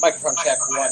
Microphone check one.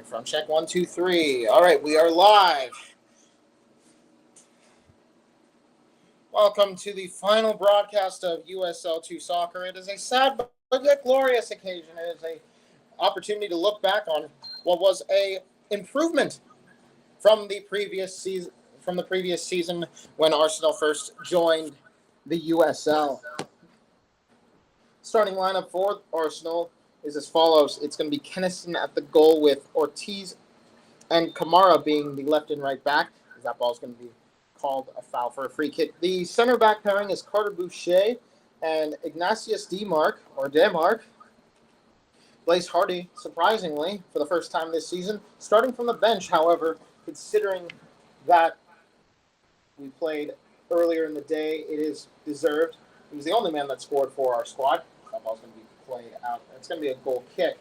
From check 1, 2, 3. All right, we are live. Welcome to the final broadcast of USL2 soccer. It is a sad but yet glorious occasion. It is an opportunity to look back on what was a improvement from the previous season. When Arsenal first joined the USL. Starting lineup for Arsenal is as follows. It's going to be Kennison at the goal with Ortiz and Kamara being the left and right back. That ball is going to be called a foul for a free kick. The center back pairing is Carter Boucher and Ignatius Demark. Blaise Hardy, surprisingly, for the first time this season, starting from the bench, however, considering that we played earlier in the day, it is deserved. He was the only man that scored for our squad. That ball's going to be played out. It's going to be a goal kick.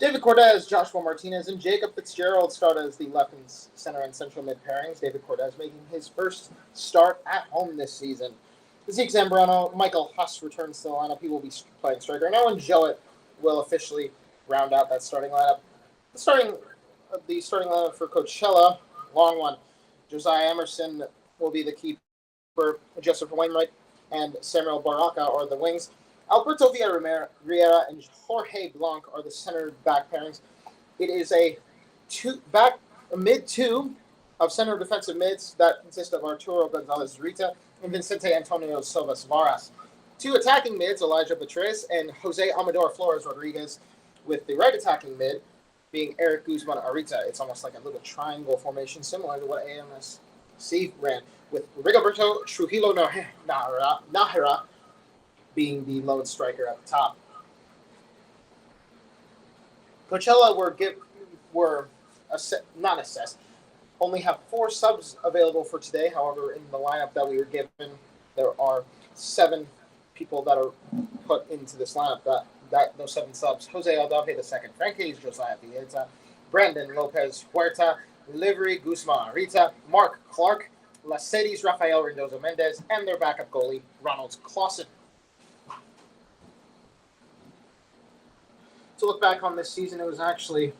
David Cortez, Joshua Martinez, and Jacob Fitzgerald start as the left and center and central mid pairings. David Cortez making his first start at home this season. Zeke Zambrano, Michael Huss returns to the lineup. He will be playing striker. And Owen Jowett will officially round out that starting lineup. The starting lineup for Coachella, long one. Josiah Emerson will be the keeper. Joseph Wainwright and Samuel Baraka are the wings. Alberto Villarreal and Jorge Blanc are the center back pairings. It is a mid two of center defensive mids that consist of Arturo Gonzalez Rita and Vicente Antonio Silva Varas. Two attacking mids, Elijah Beatriz and Jose Amador Flores Rodriguez, with the right attacking mid being Eric Guzman Arita. It's almost like a little triangle formation, similar to what AMSC ran, with Rigoberto Trujillo Nahara being the lone striker at the top. Coachella not assessed. Only have 4 subs available for today. However, in the lineup that we were given, there are 7 people that are put into this lineup. Those 7 subs: Jose Aldave II, Frank Hayes, Josiah Vieta, Brandon Lopez Huerta, Livery Guzman Arita, Mark Clark, Lacedes Rafael Rendoza Mendez, and their backup goalie, Ronald Clausen. To look back on this season, it was actually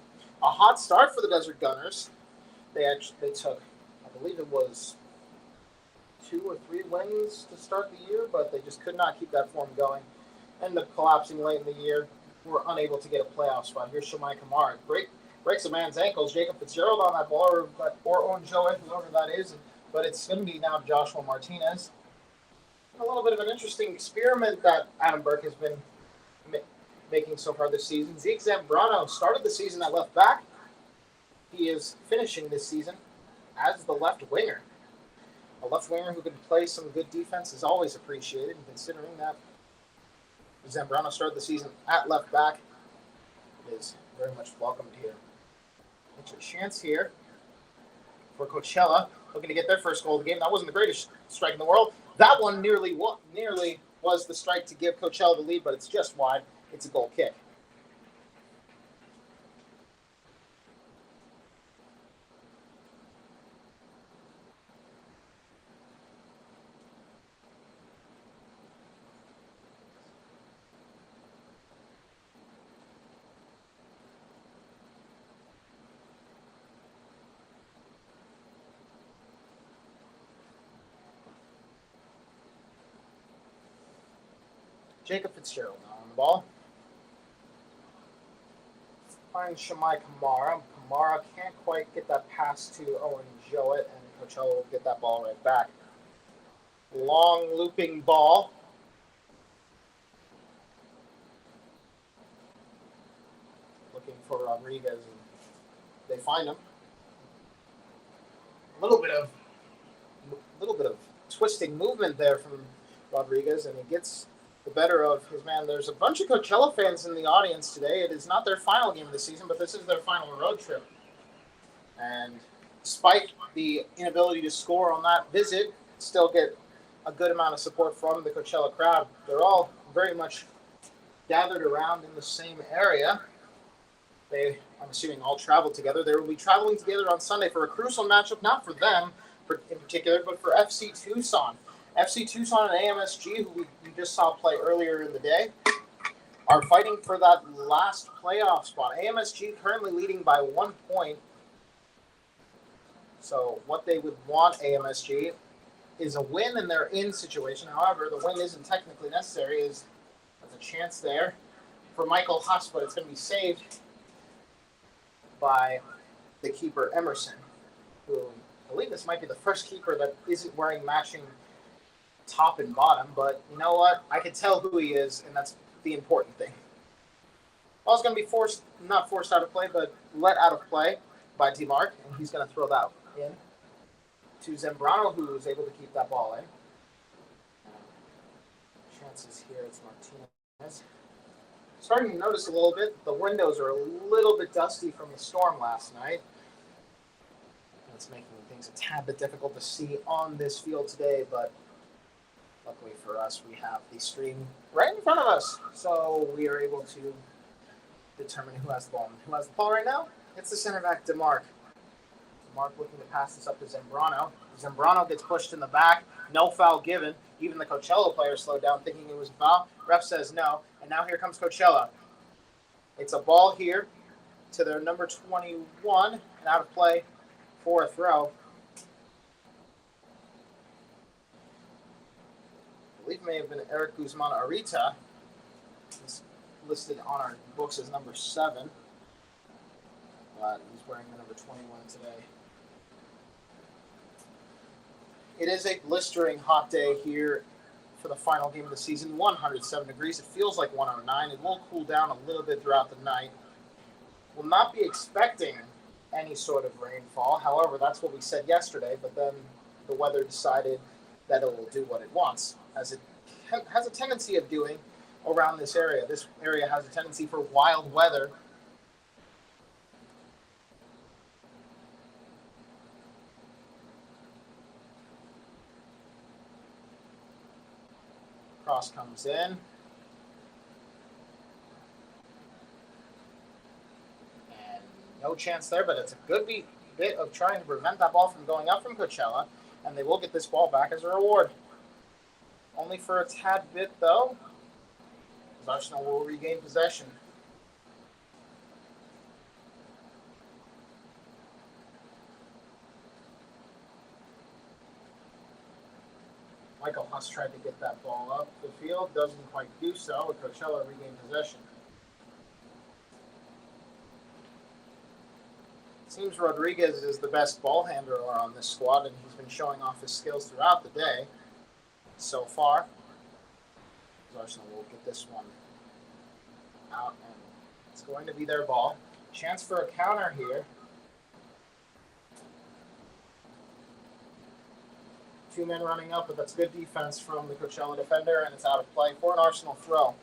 a hot start for the Desert Gunners. They took, I believe it was 2 or 3 wins to start the year, but they just could not keep that form going. Ended up collapsing late in the year. Were unable to get a playoff spot. Here's Shomai Kamara. Breaks a man's ankles. Jacob Fitzgerald on that ball, or Owen Jowett, whoever that is. But it's going to be now Joshua Martinez. A little bit of an interesting experiment that Adam Burke has been making so far this season. Zeke Zambrano started the season at left back. He is finishing this season as the left winger. A left winger who can play some good defense is always appreciated, considering that Zambrano started the season at left back. It is very much welcomed here. It's a chance here for Coachella, looking to get their first goal of the game. That wasn't the greatest strike in the world. That one nearly was the strike to give Coachella the lead, but it's just wide. It's a goal kick. Jacob Fitzgerald now on the ball. Finds Shomai Kamara. Kamara can't quite get that pass to Owen Jowett, and Coachella will get that ball right back. Long looping ball. Looking for Rodriguez, and they find him. A little bit of twisting movement there from Rodriguez, and he gets the better of his man. There's a bunch of Coachella fans in the audience today. It is not their final game of the season, but this is their final road trip. And despite the inability to score on that visit, still get a good amount of support from the Coachella crowd. They're all very much gathered around in the same area. They, I'm assuming, all traveled together. They will be traveling together on Sunday for a crucial matchup, not for them in particular, but for FC Tucson. FC Tucson and AMSG, who we just saw play earlier in the day. are fighting for that last playoff spot. AMSG currently leading by 1 point. So what they would want, AMSG, is a win in their in situation. However, the win isn't technically necessary. There's a chance there for Michael Huss, but it's going to be saved by the keeper, Emerson, who I believe this might be the first keeper that isn't wearing matching top and bottom. But you know what? I can tell who he is, and that's the important thing. Ball's going to be not forced out of play, but let out of play by DeMarc, and he's going to throw that in to Zambrano, who is able to keep that ball in. Chances here, it's Martinez. Starting to notice a little bit, the windows are a little bit dusty from the storm last night. It's making things a tad bit difficult to see on this field today, but luckily for us, we have the stream right in front of us, so we are able to determine who has the ball. And who has the ball right now? It's the center back, DeMarc. DeMarc looking to pass this up to Zambrano. Zambrano gets pushed in the back. No foul given. Even the Coachella player slowed down thinking it was a foul. Ref says no. And now here comes Coachella. It's a ball here to their number 21 and out of play for a throw. I believe it may have been Eric Guzman Arita. He's listed on our books as number 7. But he's wearing the number 21 today. It is a blistering hot day here for the final game of the season. 107 degrees. It feels like 109. It will cool down a little bit throughout the night. We'll not be expecting any sort of rainfall. However, that's what we said yesterday, but then the weather decided that it will do what it wants, as it has a tendency of doing around this area. This area has a tendency for wild weather. Cross comes in. And no chance there, but it's a good bit of trying to prevent that ball from going up from Coachella, and they will get this ball back as a reward. Only for a tad bit, though, as Arsenal will regain possession. Michael Huss tried to get that ball up the field, doesn't quite do so, with Coachella regain possession. It seems Rodriguez is the best ball handler on this squad, and he's been showing off his skills throughout the day so far. Arsenal will get this one out, and it's going to be their ball. Chance for a counter here. 2 men running up, but that's good defense from the Coachella defender, and it's out of play for an Arsenal throw.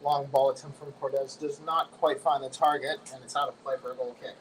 Long ball attempt from Cortez does not quite find the target, and it's out of play for a goal kick.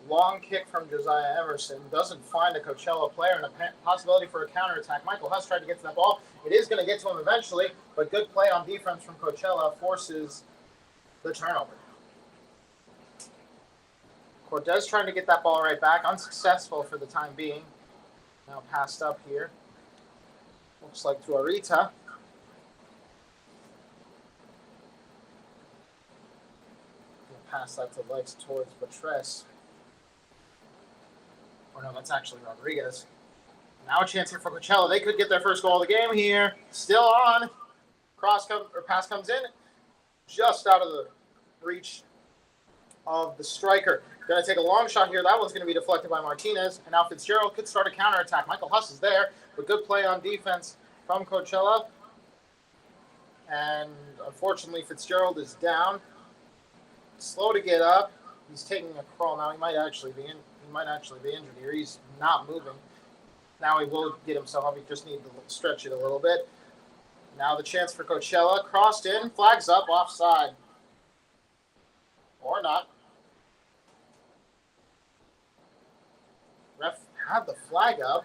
Long kick from Josiah Emerson. Doesn't find a Coachella player, and a possibility for a counterattack. Michael Huss tried to get to that ball. It is going to get to him eventually, but good play on defense from Coachella forces the turnover. Cortez trying to get that ball right back. Unsuccessful for the time being. Now passed up here. Looks like to Arita. Pass that to legs towards Batres. Or no, that's actually Rodriguez. Now a chance here for Coachella. They could get their first goal of the game here. Still on. Pass comes in. Just out of the reach of the striker. Going to take a long shot here. That one's going to be deflected by Martinez. And now Fitzgerald could start a counterattack. Michael Huss is there, but good play on defense from Coachella. And unfortunately, Fitzgerald is down. Slow to get up. He's taking a crawl now. He might actually be injured here. He's not moving. Now he will get himself up. He just needs to stretch it a little bit. Now the chance for Coachella. Crossed in. Flags up. Offside. Or not. Ref had the flag up.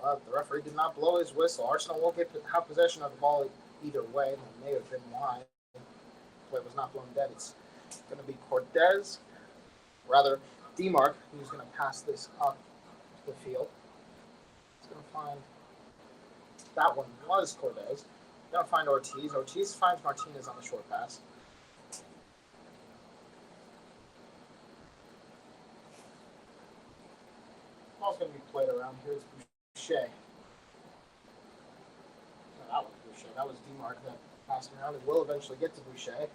But the referee did not blow his whistle. Arsenal won't have possession of the ball either way. It may have been wide. The play was not blown dead. It's going to be Cortez. Rather, DeMark, who's going to pass this up the field. He's going to find that one was Cortez. Going to find Ortiz. Ortiz finds Martinez on the short pass. Ball's going to be played around. Here's Boucher. No, that was Boucher. That was DeMark that passed him around. It will eventually get to Boucher.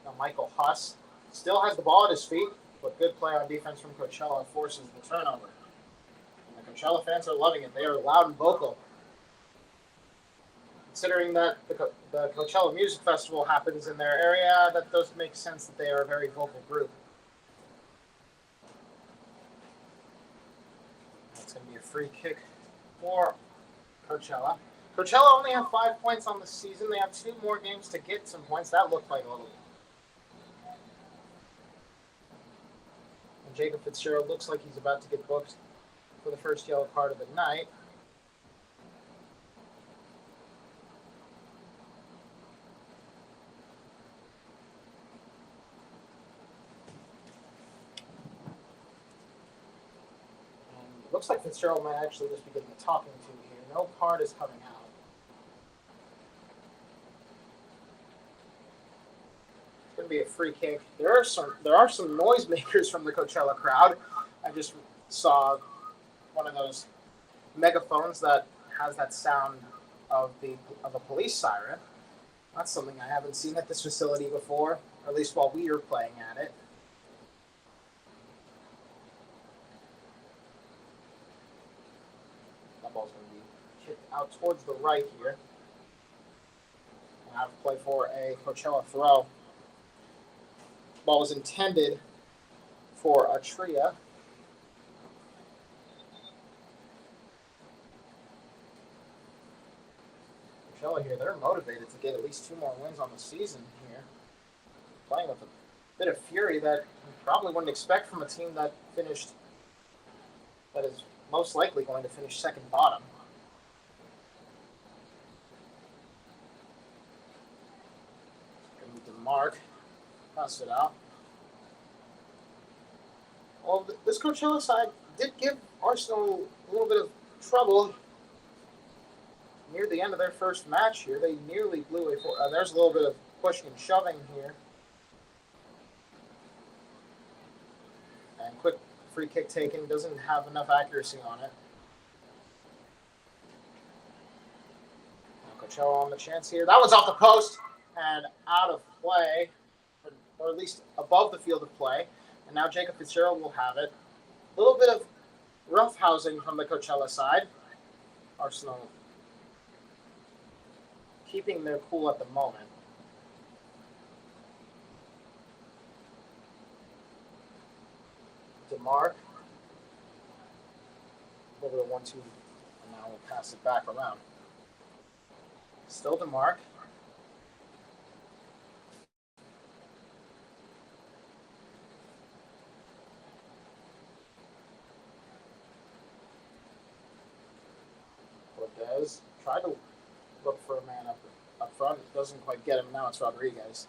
Now Michael Huss still has the ball at his feet, but good play on defense from Coachella forces the turnover. And the Coachella fans are loving it. They are loud and vocal. Considering that the Coachella Music Festival happens in their area, that does make sense that they are a very vocal group. That's going to be a free kick for Coachella. Coachella only have 5 points on the season. They have 2 more games to get some points. That looked like a little. And Jacob Fitzgerald looks like he's about to get booked for the first yellow card of the night. Looks like Fitzgerald might actually just be getting a talking to here. No card is coming out. It's going to be a free kick. There are some noisemakers from the Coachella crowd. I just saw one of those megaphones that has that sound of a police siren. That's something I haven't seen at this facility before, or at least while we were playing at it. Ball's going to be kicked out towards the right here. And I have to play for a Coachella throw. Ball was intended for Atria. Coachella here, they're motivated to get at least 2 more wins on the season here. Playing with a bit of fury that you probably wouldn't expect from a team that is most likely going to finish second bottom. Going to DeMark. Pass it out. Well, this Coachella side did give Arsenal a little bit of trouble near the end of their first match here. They nearly blew a there's a little bit of pushing and shoving here. And quick free kick taken, doesn't have enough accuracy on it. Now Coachella on the chance here. That one's off the post and out of play, or at least above the field of play. And now Jacob Fitzgerald will have it. A little bit of roughhousing from the Coachella side. Arsenal keeping their cool at the moment. DeMark. Over the 1-2. And now we'll pass it back around. Still DeMark. Cortez tried to look for a man up front. It doesn't quite get him. Now it's Rodriguez.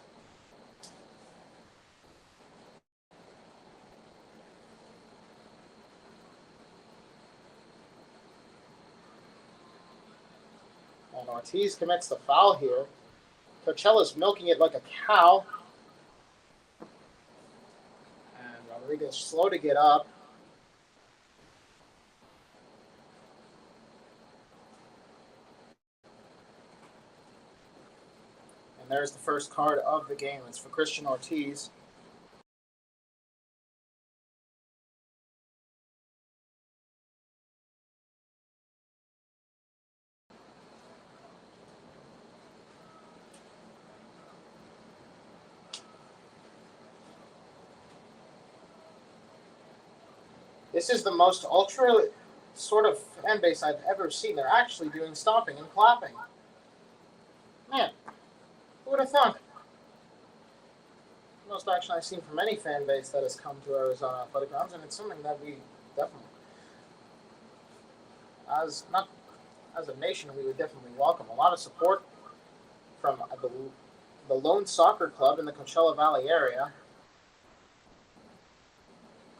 And Ortiz commits the foul here. Coachella's milking it like a cow. And Rodriguez slow to get up. And there's the first card of the game. It's for Christian Ortiz. This is the most ultra sort of fan base I've ever seen. They're actually doing stomping and clapping. Man, who would have thought? Most action I've seen from any fan base that has come to Arizona Athletic Grounds, and it's something that we definitely, as a nation, we would definitely welcome. A lot of support from the lone soccer club in the Coachella Valley area.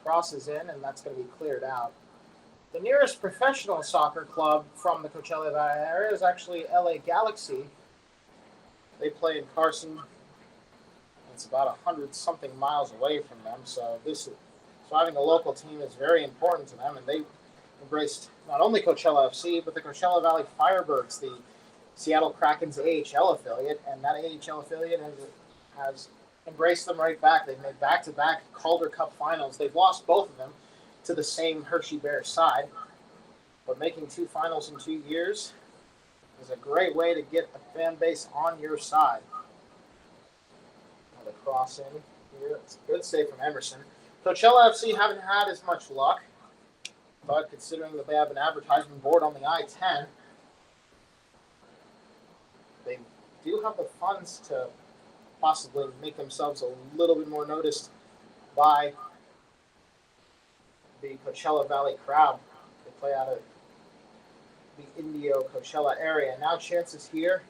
Crosses in, and that's going to be cleared out. The nearest professional soccer club from the Coachella Valley area is actually LA Galaxy. They play in Carson. It's about 100-something miles away from them, so having a local team is very important to them, and they embraced not only Coachella FC, but the Coachella Valley Firebirds, the Seattle Kraken's AHL affiliate, and that AHL affiliate has embraced them right back. They've made back-to-back Calder Cup finals. They've lost both of them to the same Hershey Bears side, but making 2 finals in 2 years is a great way to get a fan base on your side. The cross in here. It's a good save from Emerson. Coachella FC haven't had as much luck, but considering that they have an advertisement board on the I-10, they do have the funds to possibly make themselves a little bit more noticed by the Coachella Valley crowd. They play out of the Indio Coachella area. Now chances here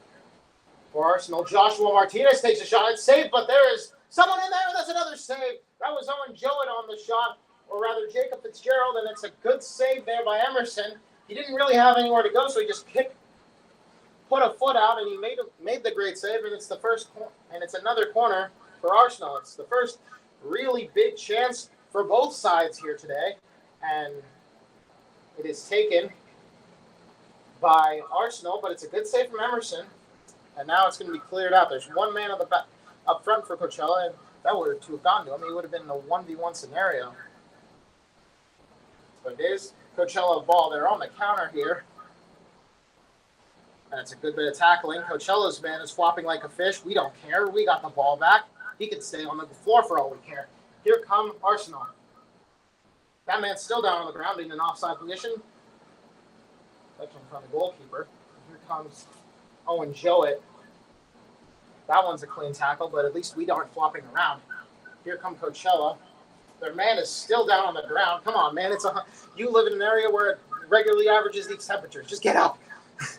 for Arsenal. Joshua Martinez takes a shot. It's saved, but there is someone in there. That's another save. That was Owen Jowett on the shot, or rather Jacob Fitzgerald, and it's a good save there by Emerson. He didn't really have anywhere to go, so he just put a foot out, and he made the great save, and it's the first, and it's another corner for Arsenal. It's the first really big chance for both sides here today, and it is taken by Arsenal, but it's a good save from Emerson. And now it's going to be cleared out. There's one man up front for Coachella, and that would have gone to him. He would have been in a 1v1 scenario. But it is Coachella ball. They're on the counter here. And it's a good bit of tackling. Coachella's man is flopping like a fish. We don't care. We got the ball back. He can stay on the floor for all we care. Here come Arsenal. That man's still down on the ground in an offside position. Actually in front of the goalkeeper. Here comes Owen Jowett. That one's a clean tackle, but at least we aren't flopping around. Here come Coachella. Their man is still down on the ground. Come on, man. You live in an area where it regularly averages these temperatures. Just get up. And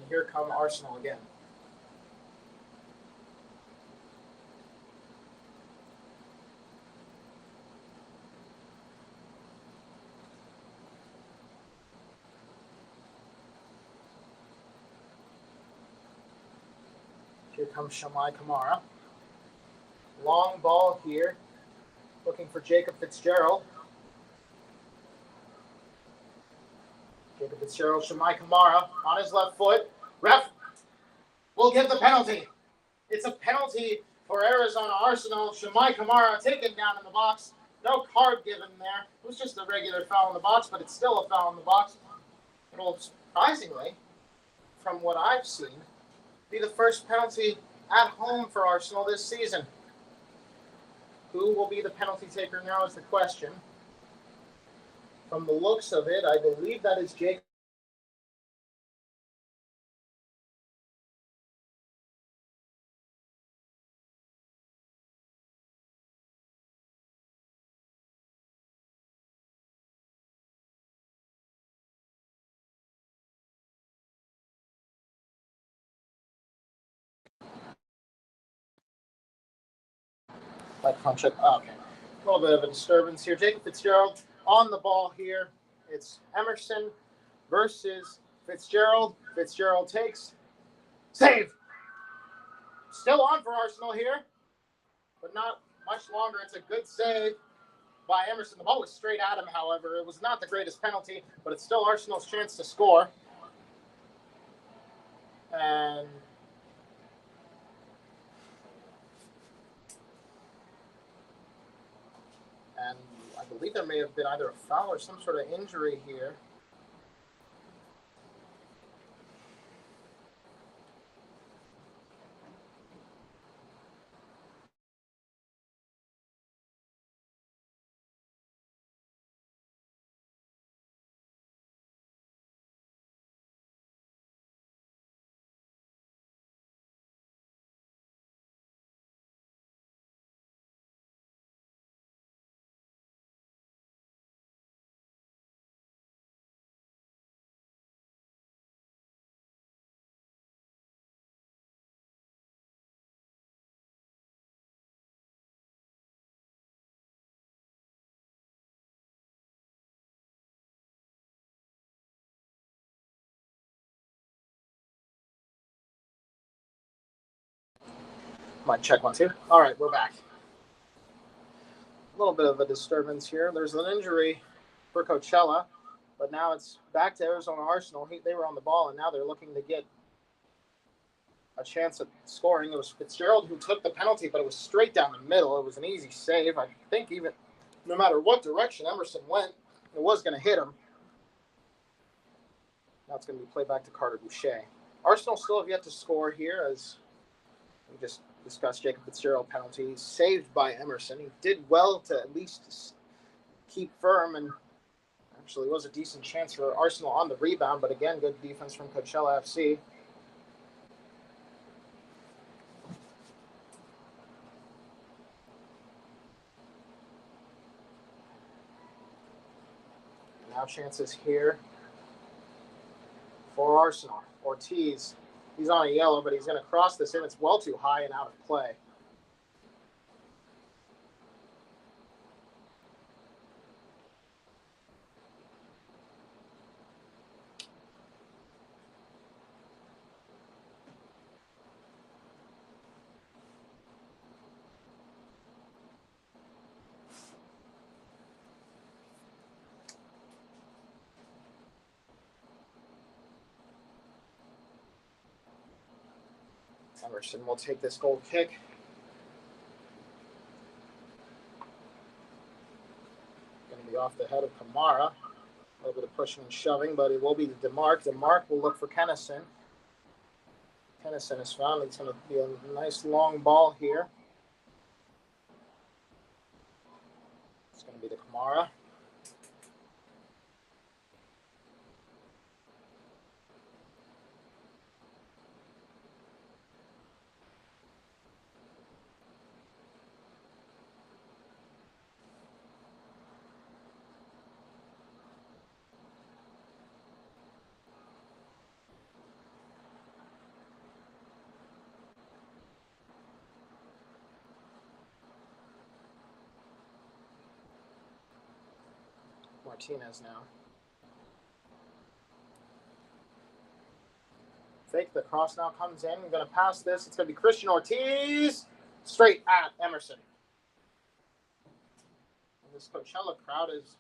here come Arsenal again. Here comes Shamai Kamara. Long ball here. Looking for Jacob Fitzgerald. Jacob Fitzgerald, Shamai Kamara on his left foot. Ref will give the penalty. It's a penalty for Arizona Arsenal. Shamai Kamara taken down in the box. No card given there. It was just a regular foul in the box, but it's still a foul in the box. It'll surprisingly, from what I've seen, be the first penalty at home for Arsenal this season. Who will be the penalty taker now is the question. From the looks of it, I believe that is Jake. Okay. A little bit of a disturbance here. Jacob Fitzgerald on the ball here. It's Emerson versus Fitzgerald. Fitzgerald takes. Save! Still on for Arsenal here, but not much longer. It's a good save by Emerson. The ball was straight at him, however. It was not the greatest penalty, but it's still Arsenal's chance to score. And I believe there may have been either a foul or some sort of injury here. Might check one too. All right, we're back. A little bit of a disturbance here. There's an injury for Coachella, but now it's back to Arizona Arsenal. They were on the ball, and now they're looking to get a chance at scoring. It was Fitzgerald who took the penalty, but it was straight down the middle. It was an easy save. I think even no matter what direction Emerson went, it was going to hit him. Now it's going to be played back to Carter Boucher. Arsenal still have yet to score here, as we just discussed. Jacob Fitzgerald penalty saved by Emerson. He did well to at least keep firm, and actually was a decent chance for Arsenal on the rebound, but again, good defense from Coachella FC. Now chances here for Arsenal. Ortiz, he's on a yellow, but he's going to cross this in. It's well too high and out of play. Emerson will take this goal kick. Going to be off the head of Kamara. A little bit of pushing and shoving, but it will be to DeMark. DeMark will look for Kennison. Kennison is found. It's going to be a nice long ball here. It's going to be to Kamara. Martinez now. Fake, the cross now comes in. We're going to pass this. It's going to be Christian Ortiz straight at Emerson. And this Coachella crowd is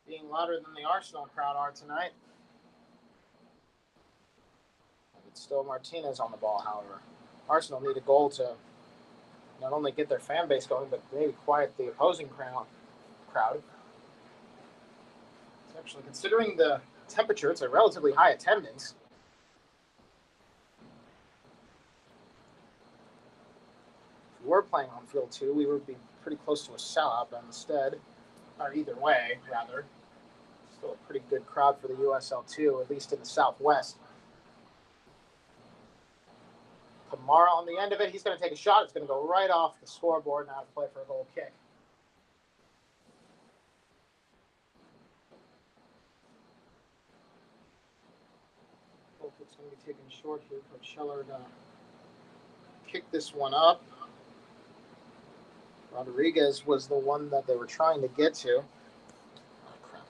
being louder than the Arsenal crowd are tonight. It's still Martinez on the ball, however. Arsenal need a goal to not only get their fan base going, but maybe quiet the opposing crowd. Actually, considering the temperature, it's a relatively high attendance. If we were playing on field 2, we would be pretty close to a sellout, but instead, or either way, rather, still a pretty good crowd for the USL2, at least in the Southwest. Kamara on the end of it, he's going to take a shot. It's going to go right off the scoreboard and out of play for a goal kick. It's going to be taken short here. Coachella going to kick this one up. Rodriguez was the one that they were trying to get to. Oh, crap.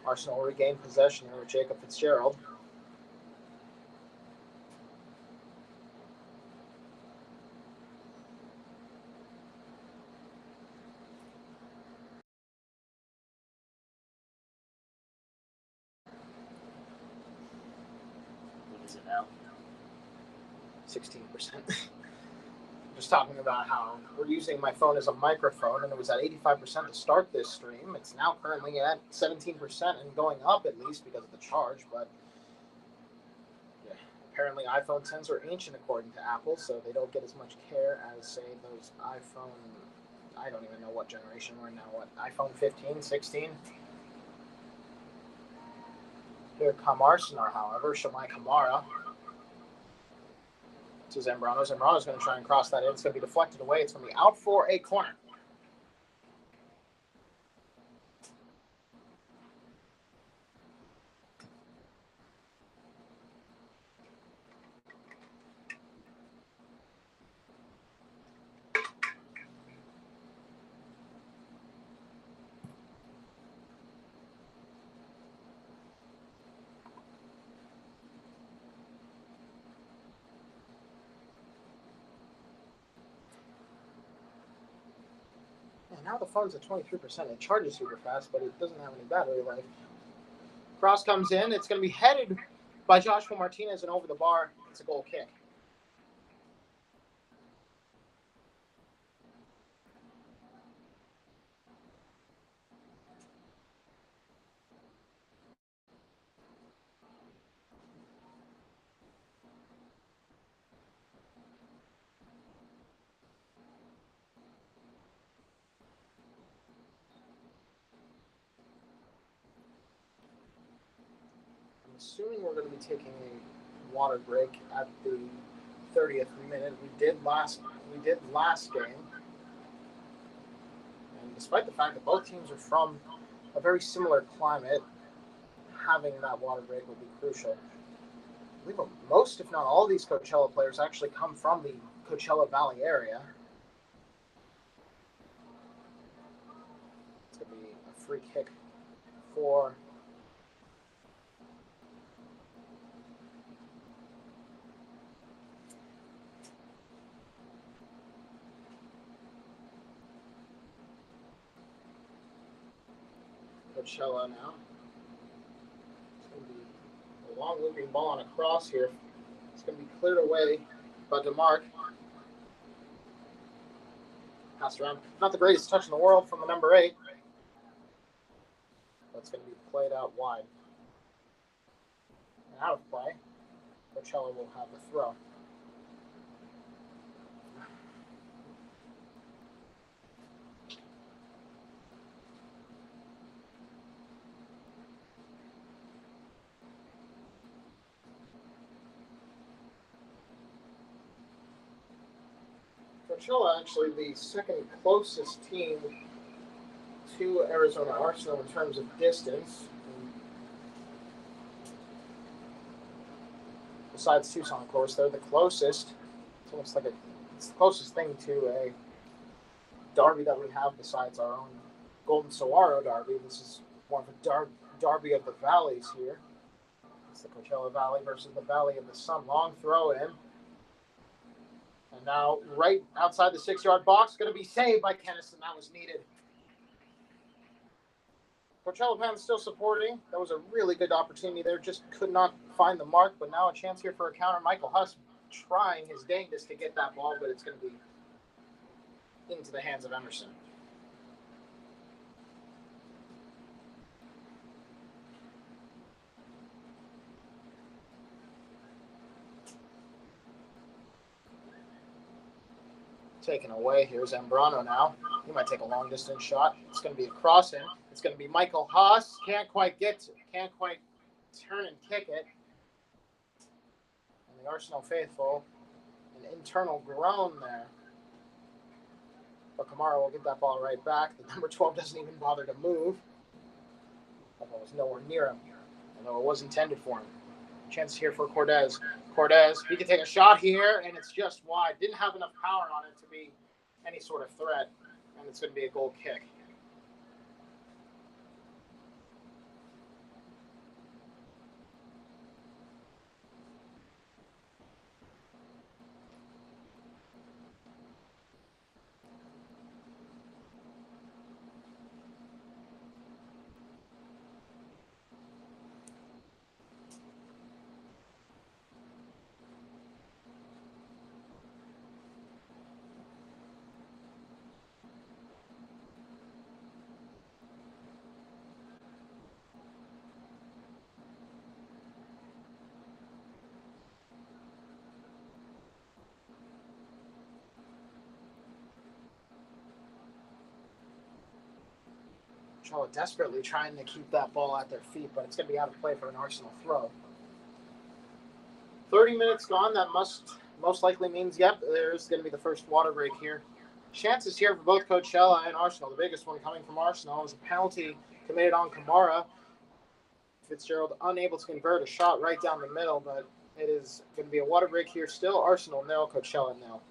Arsenal regained possession here with Jacob Fitzgerald. What is it now? 16%. Just talking about how we're using my phone as a microphone, and it was at 85% to start this stream. It's now currently at 17% and going up at least because of the charge, but yeah, apparently iPhone 10s are ancient according to Apple, so they don't get as much care as, say, those iPhone, I don't even know what generation we're in now, what, iPhone 15, 16? Here come Arsenal, however, Shamai Kamara to Zambrano. Zambrano's going to try and cross that in. It's going to be deflected away. It's going to be out for a corner. And now the phone's at 23%. It charges super fast, but it doesn't have any battery life. Cross comes in. It's going to be headed by Joshua Martinez and over the bar. It's a goal kick. I'm assuming we're going to be taking a water break at the 30th minute. We did last game. And despite the fact that both teams are from a very similar climate, having that water break will be crucial. I believe most, if not all, of these Coachella players actually come from the Coachella Valley area. It's going to be a free kick for Coachella now. It's going to be a long looping ball on a cross here. It's going to be cleared away by DeMarc. Passed around. Not the greatest touch in the world from the number 8. That's going to be played out wide. And out of play, Coachella will have the throw. Coachella actually the second closest team to Arizona Arsenal in terms of distance. Besides Tucson, of course, they're the closest. It's almost like it's the closest thing to a derby that we have besides our own Golden Saguaro derby. This is more of a derby of the valleys here. It's the Coachella Valley versus the Valley of the Sun. Long throw in. And now right outside the 6-yard box, going to be saved by Kennison. That was needed. Coachella fans still supporting. That was a really good opportunity there. Just could not find the mark, but now a chance here for a counter. Michael Huss trying his dangest to get that ball, but it's going to be into the hands of Emerson. Taken away. Here's Zambrano now. He might take a long distance shot. It's going to be a cross in. It's going to be Michael Haas. Can't quite turn and kick it. And the Arsenal faithful, an internal groan there. But Kamara will get that ball right back. The number 12 doesn't even bother to move. That ball was nowhere near him, although it was intended for him. Chance here for Cortez. Cortez, he can take a shot here, and it's just wide. Didn't have enough power on it to be any sort of threat, and it's going to be a goal kick. Coachella desperately trying to keep that ball at their feet, but it's going to be out of play for an Arsenal throw. 30 minutes gone. That most likely means, yep, there's going to be the first water break here. Chances here for both Coachella and Arsenal. The biggest one coming from Arsenal is a penalty committed on Kamara. Fitzgerald unable to convert a shot right down the middle, but it is going to be a water break here. Still Arsenal nil, Coachella nil.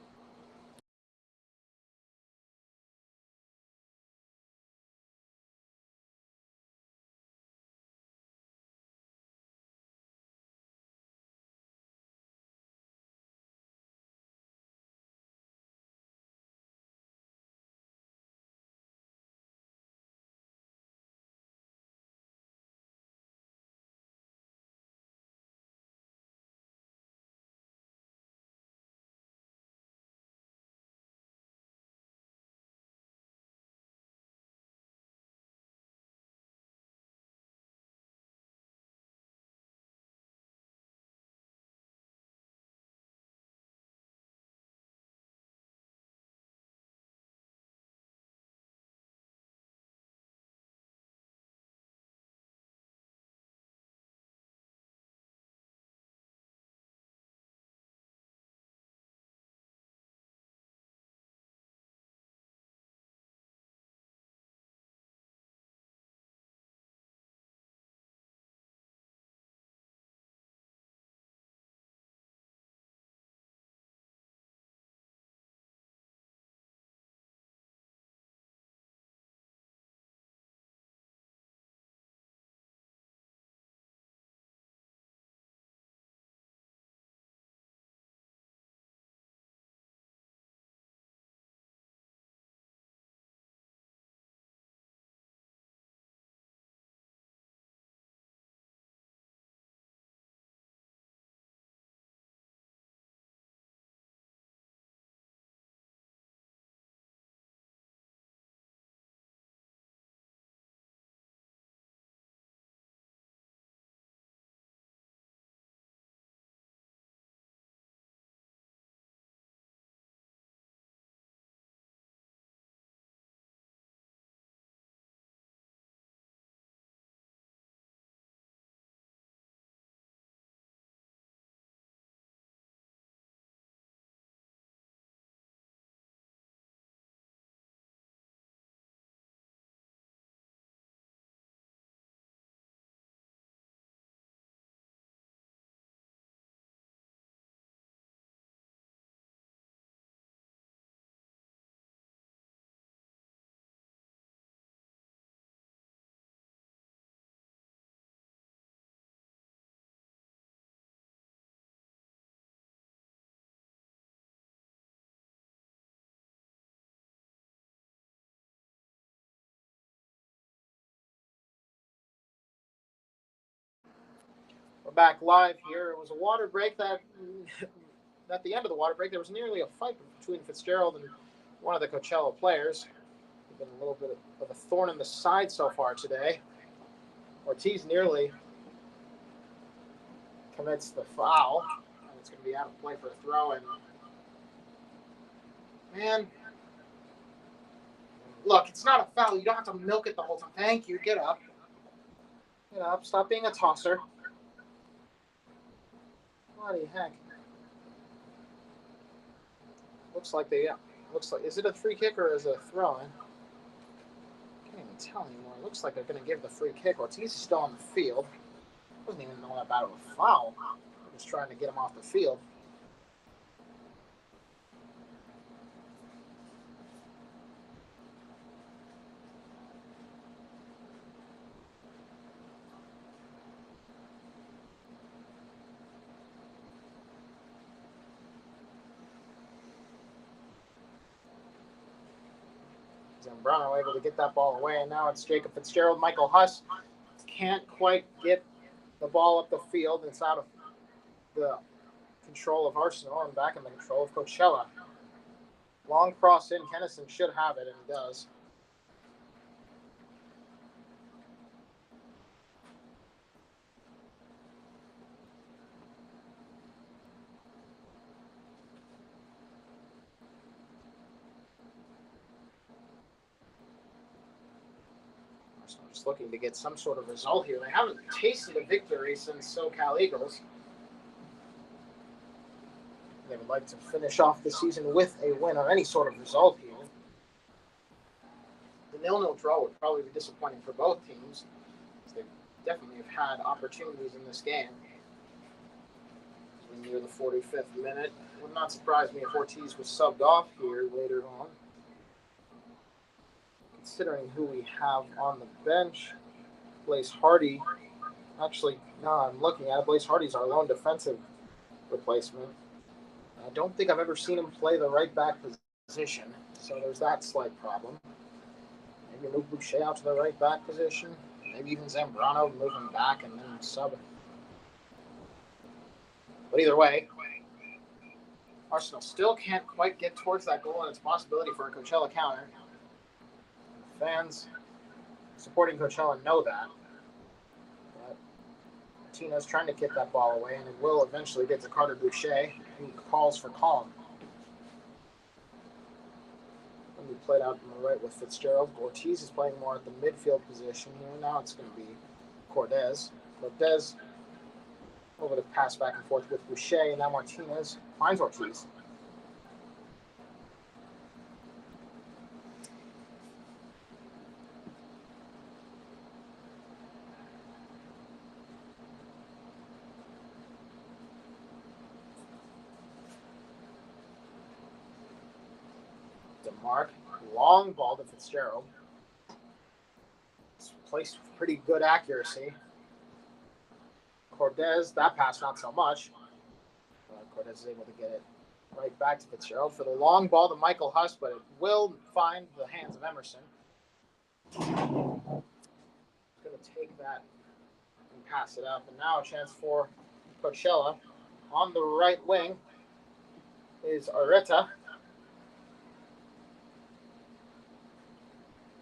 We're back live here. It was a water break that, at the end of the water break, there was nearly a fight between Fitzgerald and one of the Coachella players. Been a little bit of a thorn in the side so far today. Ortiz nearly commits the foul, and it's going to be out of play for a throw. And man, look, it's not a foul. You don't have to milk it the whole time. Thank you. Get up. Get up. Stop being a tosser. Bloody heck. Looks like is it a free kick or is it a throw? I can't even tell anymore. It looks like they're going to give the free kick. Ortiz is still on the field. Wasn't even knowing about it was a foul. They're just trying to get him off the field. Zambrano able to get that ball away, and now it's Jacob Fitzgerald. Michael Huss can't quite get the ball up the field. It's out of the control of Arsenal and back in the control of Coachella. Long cross in. Kennison should have it, and he does. So I'm just looking to get some sort of result here. They haven't tasted a victory since SoCal Eagles. They would like to finish off the season with a win or any sort of result here. The 0-0 draw would probably be disappointing for both teams. They definitely have had opportunities in this game. As we near the 45th minute, it would not surprise me if Ortiz was subbed off here later on. Considering who we have on the bench, Blaze Hardy. Actually, no, I'm looking at it. Blaze Hardy's our lone defensive replacement. I don't think I've ever seen him play the right back position, so there's that slight problem. Maybe move Boucher out to the right back position. Maybe even Zambrano, move him back and then sub. But either way, Arsenal still can't quite get towards that goal, and it's a possibility for a Coachella counter. Fans supporting Coachella know that. But Martinez trying to kick that ball away, and it will eventually get to Carter Boucher, who calls for calm. When we played out on the right with Fitzgerald, Ortiz is playing more at the midfield position here. Now it's going to be Cortez. Cortez over the pass back and forth with Boucher, and now Martinez finds Ortiz. DeMarc, long ball to Fitzgerald. It's placed with pretty good accuracy. Cortez, that pass not so much. Cortez is able to get it right back to Fitzgerald for the long ball to Michael Huss, but it will find the hands of Emerson. He's going to take that and pass it up. And now a chance for Coachella. On the right wing is Areta.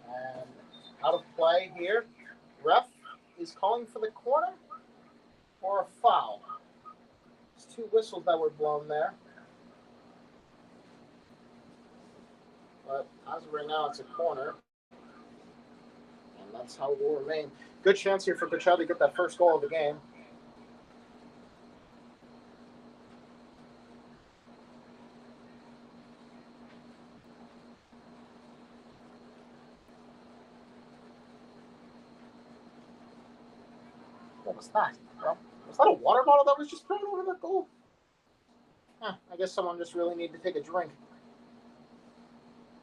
And out of play here. Ref is calling for the corner or a foul. There's two whistles that were blown there. But as of right now, it's a corner. And that's how it will remain. Good chance here for Coachella to get that first goal of the game. What was that? Well, was that a water bottle that was just thrown over that goal? I guess someone just really needed to take a drink.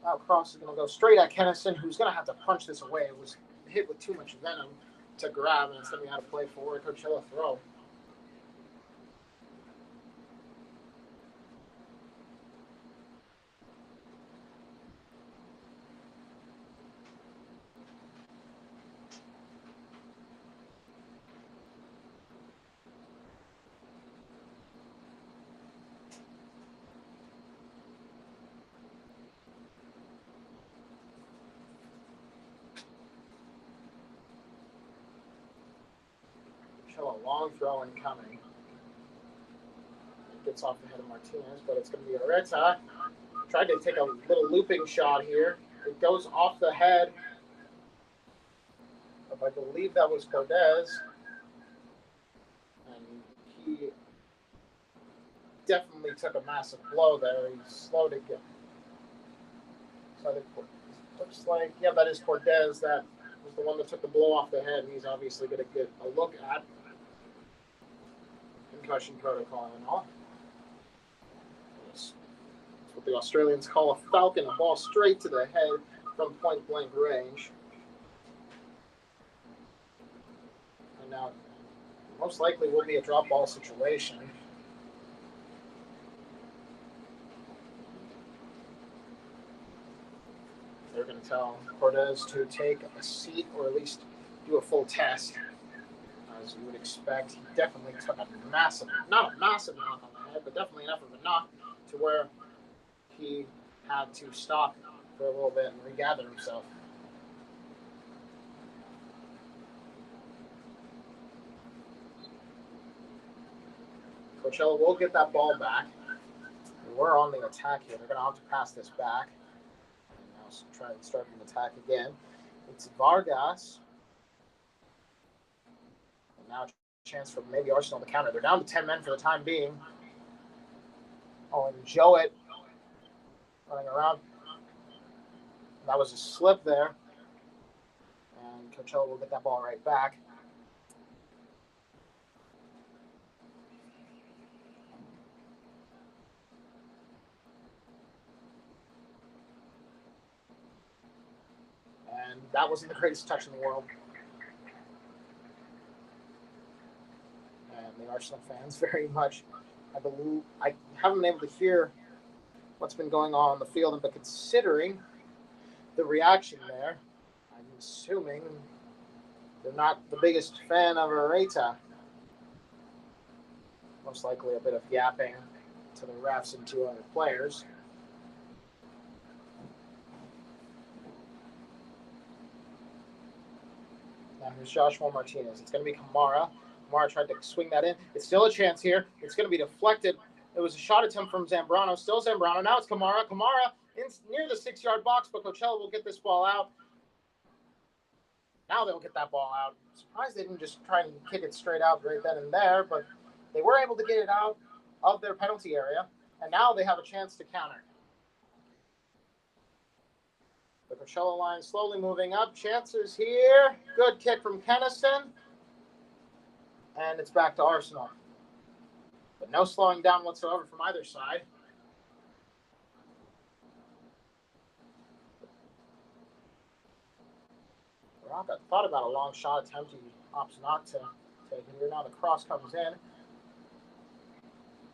Now cross is going to go straight at Kennison, who's going to have to punch this away. It was hit with too much venom to grab, and it's going to be out of play for a Coachella throw. A long throw incoming. It gets off the head of Martinez, but it's going to be Areta. Tried to take a little looping shot here. It goes off the head of, I believe that was Cortez. And he definitely took a massive blow there. He slowed it. So it looks like, yeah, that is Cortez. That was the one that took the blow off the head, and he's obviously going to get a look at concussion protocol and all. That's what the Australians call a falcon, a ball straight to the head from point blank range. And now, most likely will be a drop ball situation. They're going to tell Cortez to take a seat or at least do a full test. As you would expect, he definitely took a massive, not a massive knock on the head, but definitely enough of a knock to where he had to stop for a little bit and regather himself. Coachella will get that ball back. We're on the attack here. They're going to have to pass this back. And now try and start an attack again. It's Vargas. chance for maybe Arsenal to counter. They're down to 10 men for the time being. Oh, and Jowett running around. That was a slip there. And Coachella will get that ball right back. And that wasn't the greatest touch in the world. And the Arsenal fans very much, I believe, I haven't been able to hear what's been going on the field, but considering the reaction there, I'm assuming they're not the biggest fan of Areta. Most likely a bit of yapping to the refs and 2 other players. Now here's Joshua Martinez. It's going to be Kamara. Kamara tried to swing that in. It's still a chance here. It's going to be deflected. It was a shot attempt from Zambrano. Still Zambrano. Now it's Kamara. Kamara near the 6-yard box, but Coachella will get this ball out. Now they'll get that ball out. I'm surprised they didn't just try and kick it straight out right then and there, but they were able to get it out of their penalty area, and now they have a chance to counter. The Coachella line slowly moving up. Chances here. Good kick from Kennison. And it's back to Arsenal. But no slowing down whatsoever from either side. Baraka thought about a long shot attempt. He opts not to take it here. Now the cross comes in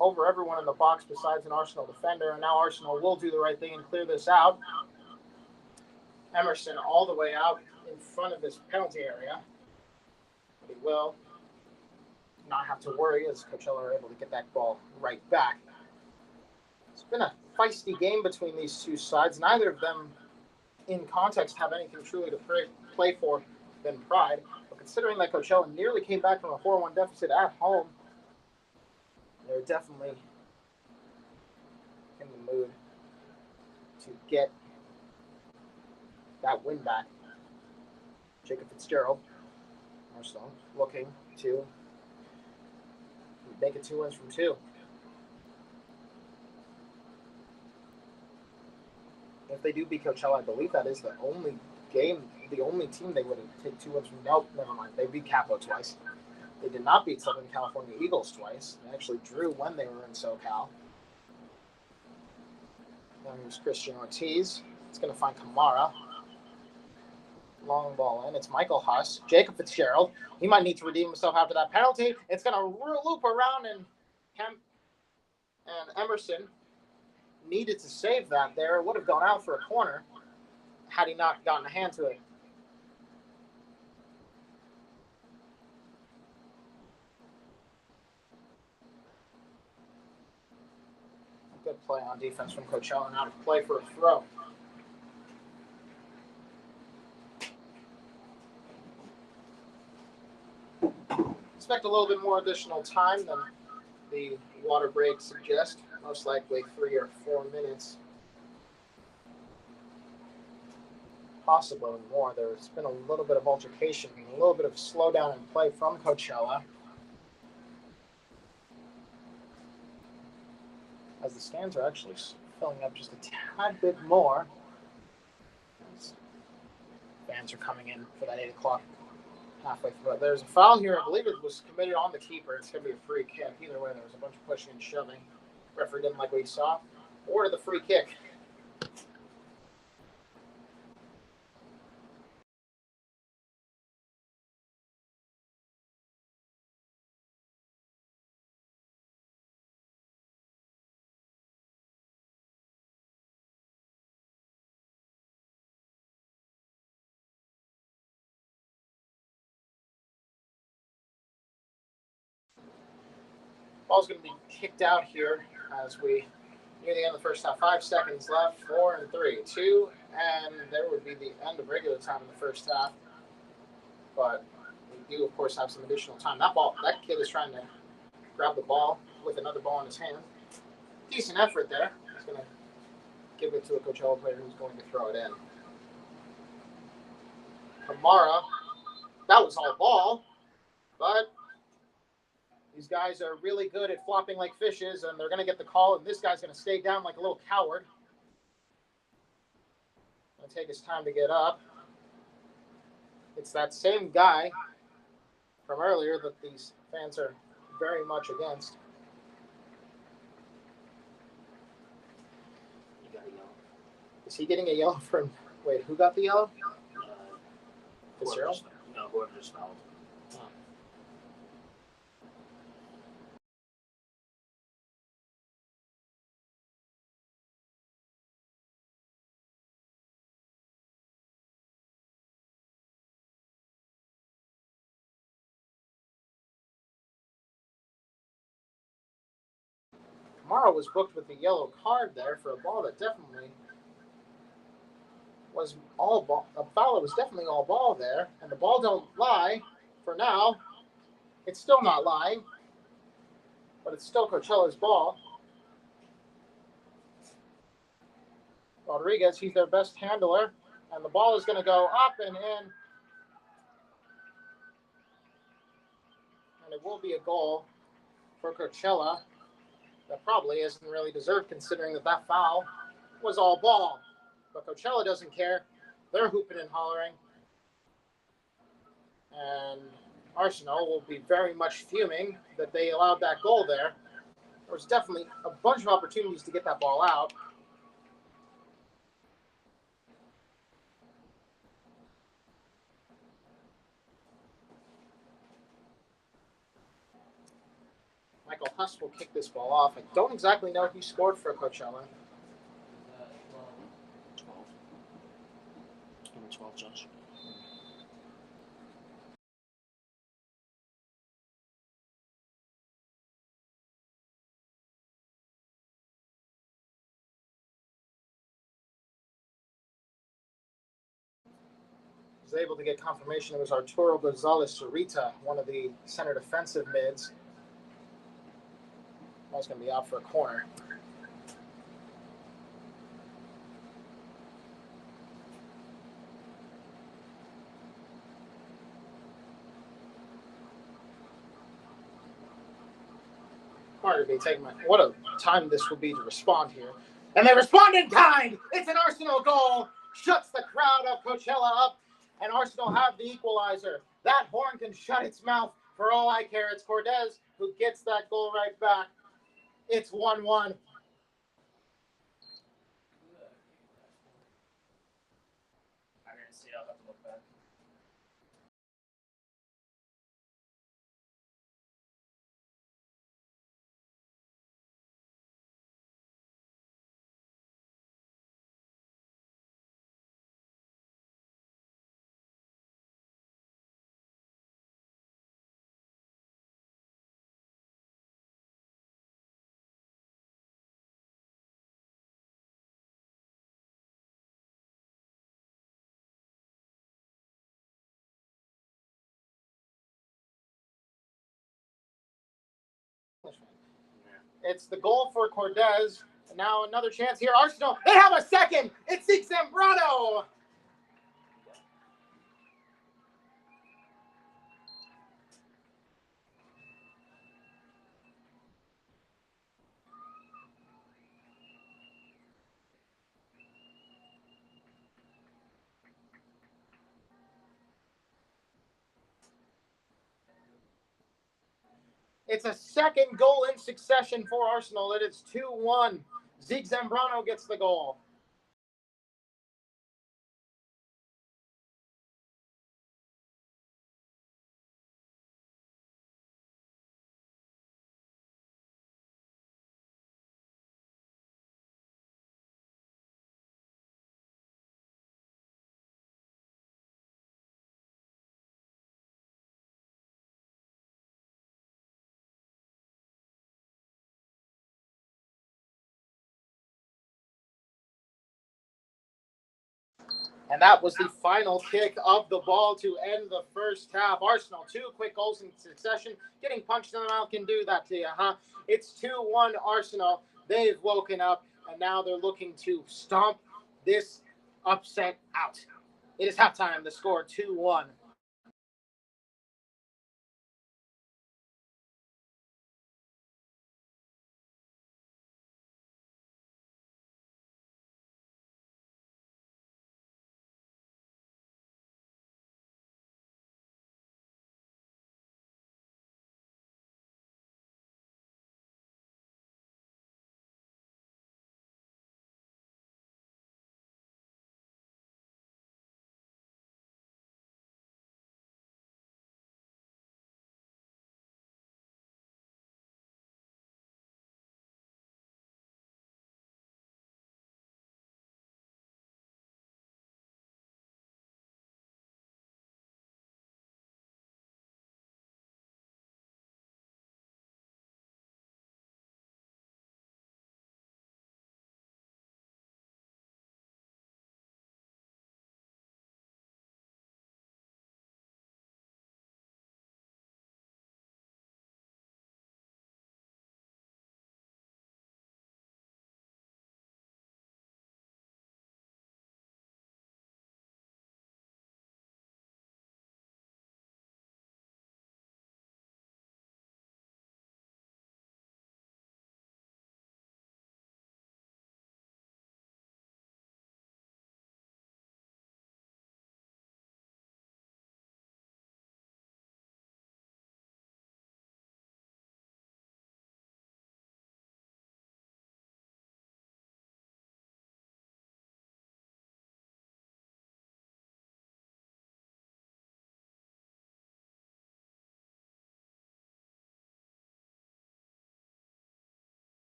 over everyone in the box besides an Arsenal defender. And now Arsenal will do the right thing and clear this out. Emerson all the way out in front of this penalty area. But he will not have to worry as Coachella are able to get that ball right back. It's been a feisty game between these two sides. Neither of them, in context, have anything truly to play for than pride. But considering that Coachella nearly came back from a 4-1 deficit at home, they're definitely in the mood to get that win back. Jacob Fitzgerald, Arsenal, looking to make it 2 wins from 2. If they do beat Coachella, I believe that is the only team they would take 2 wins from. Nope, never mind. They beat Capo twice. They did not beat Southern California Eagles twice. They actually drew when they were in SoCal. Now here's Christian Ortiz. It's going to find Kamara. Long ball in. It's Michael Huss. Jacob Fitzgerald. He might need to redeem himself after that penalty. It's going to loop around, and Kemp and Emerson needed to save that there. It would have gone out for a corner had he not gotten a hand to it. Good play on defense from Coachella, and out of play for a throw. Expect a little bit more additional time than the water break suggests. Most likely 3 or 4 minutes. Possibly more. There's been a little bit of altercation, a little bit of slowdown in play from Coachella. As the stands are actually filling up just a tad bit more. As fans are coming in for that 8 o'clock halfway through. There's a foul here. I believe it was committed on the keeper. It's going to be a free kick. Either way, there was a bunch of pushing and shoving. Referee didn't like what he saw. Or the free kick. Ball's going to be kicked out here as we near the end of the first half. 5 seconds left. 4 and 3. 2, and there would be the end of regular time in the first half. But we do, of course, have some additional time. That kid is trying to grab the ball with another ball in his hand. Decent effort there. He's going to give it to a Coachella player who's going to throw it in. Kamara, that was all ball, but These guys are really good at flopping like fishes, and they're going to get the call, and this guy's going to stay down like a little coward. Going to take his time to get up. It's that same guy from earlier that these fans are very much against. You got a yellow. Is he getting a yellow from... Wait, who got the yellow? Fitzgerald? No, whoever just fouled. Kamara was booked with the yellow card there for a ball that definitely was all ball. A foul that was definitely all ball there, and the ball don't lie for now. It's still not lying, but it's still Coachella's ball. Rodriguez, he's their best handler, and the ball is going to go up and in, and it will be a goal for Coachella. That probably isn't really deserved considering that foul was all ball. But Coachella doesn't care. They're hooping and hollering. And Arsenal will be very much fuming that they allowed that goal there. There was definitely a bunch of opportunities to get that ball out. Michael Huss will kick this ball off. I don't exactly know who scored for Coachella. 12. Number 12, Josh. Was able to get confirmation it was Arturo Gonzalez Zurita, one of the center defensive mids. Ball's going to be out for a corner. Corner to be taken. What a time this will be to respond here. And they respond in kind. It's an Arsenal goal. Shuts the crowd of Coachella up. And Arsenal have the equalizer. That horn can shut its mouth for all I care. It's Cortez who gets that goal right back. It's 1-1. I didn't see it. I'll have to look back. It's the goal for Cortez. And now another chance here. Arsenal, they have a second. It's Zambrano. It's a second goal in succession for Arsenal. It is 2-1. Zambrano gets the goal. And that was the final kick of the ball to end the first half. Arsenal, 2 quick goals in succession. Getting punched in the mouth can do that to you, huh? It's 2-1 Arsenal. They've woken up, and now they're looking to stomp this upset out. It is halftime. The score 2-1.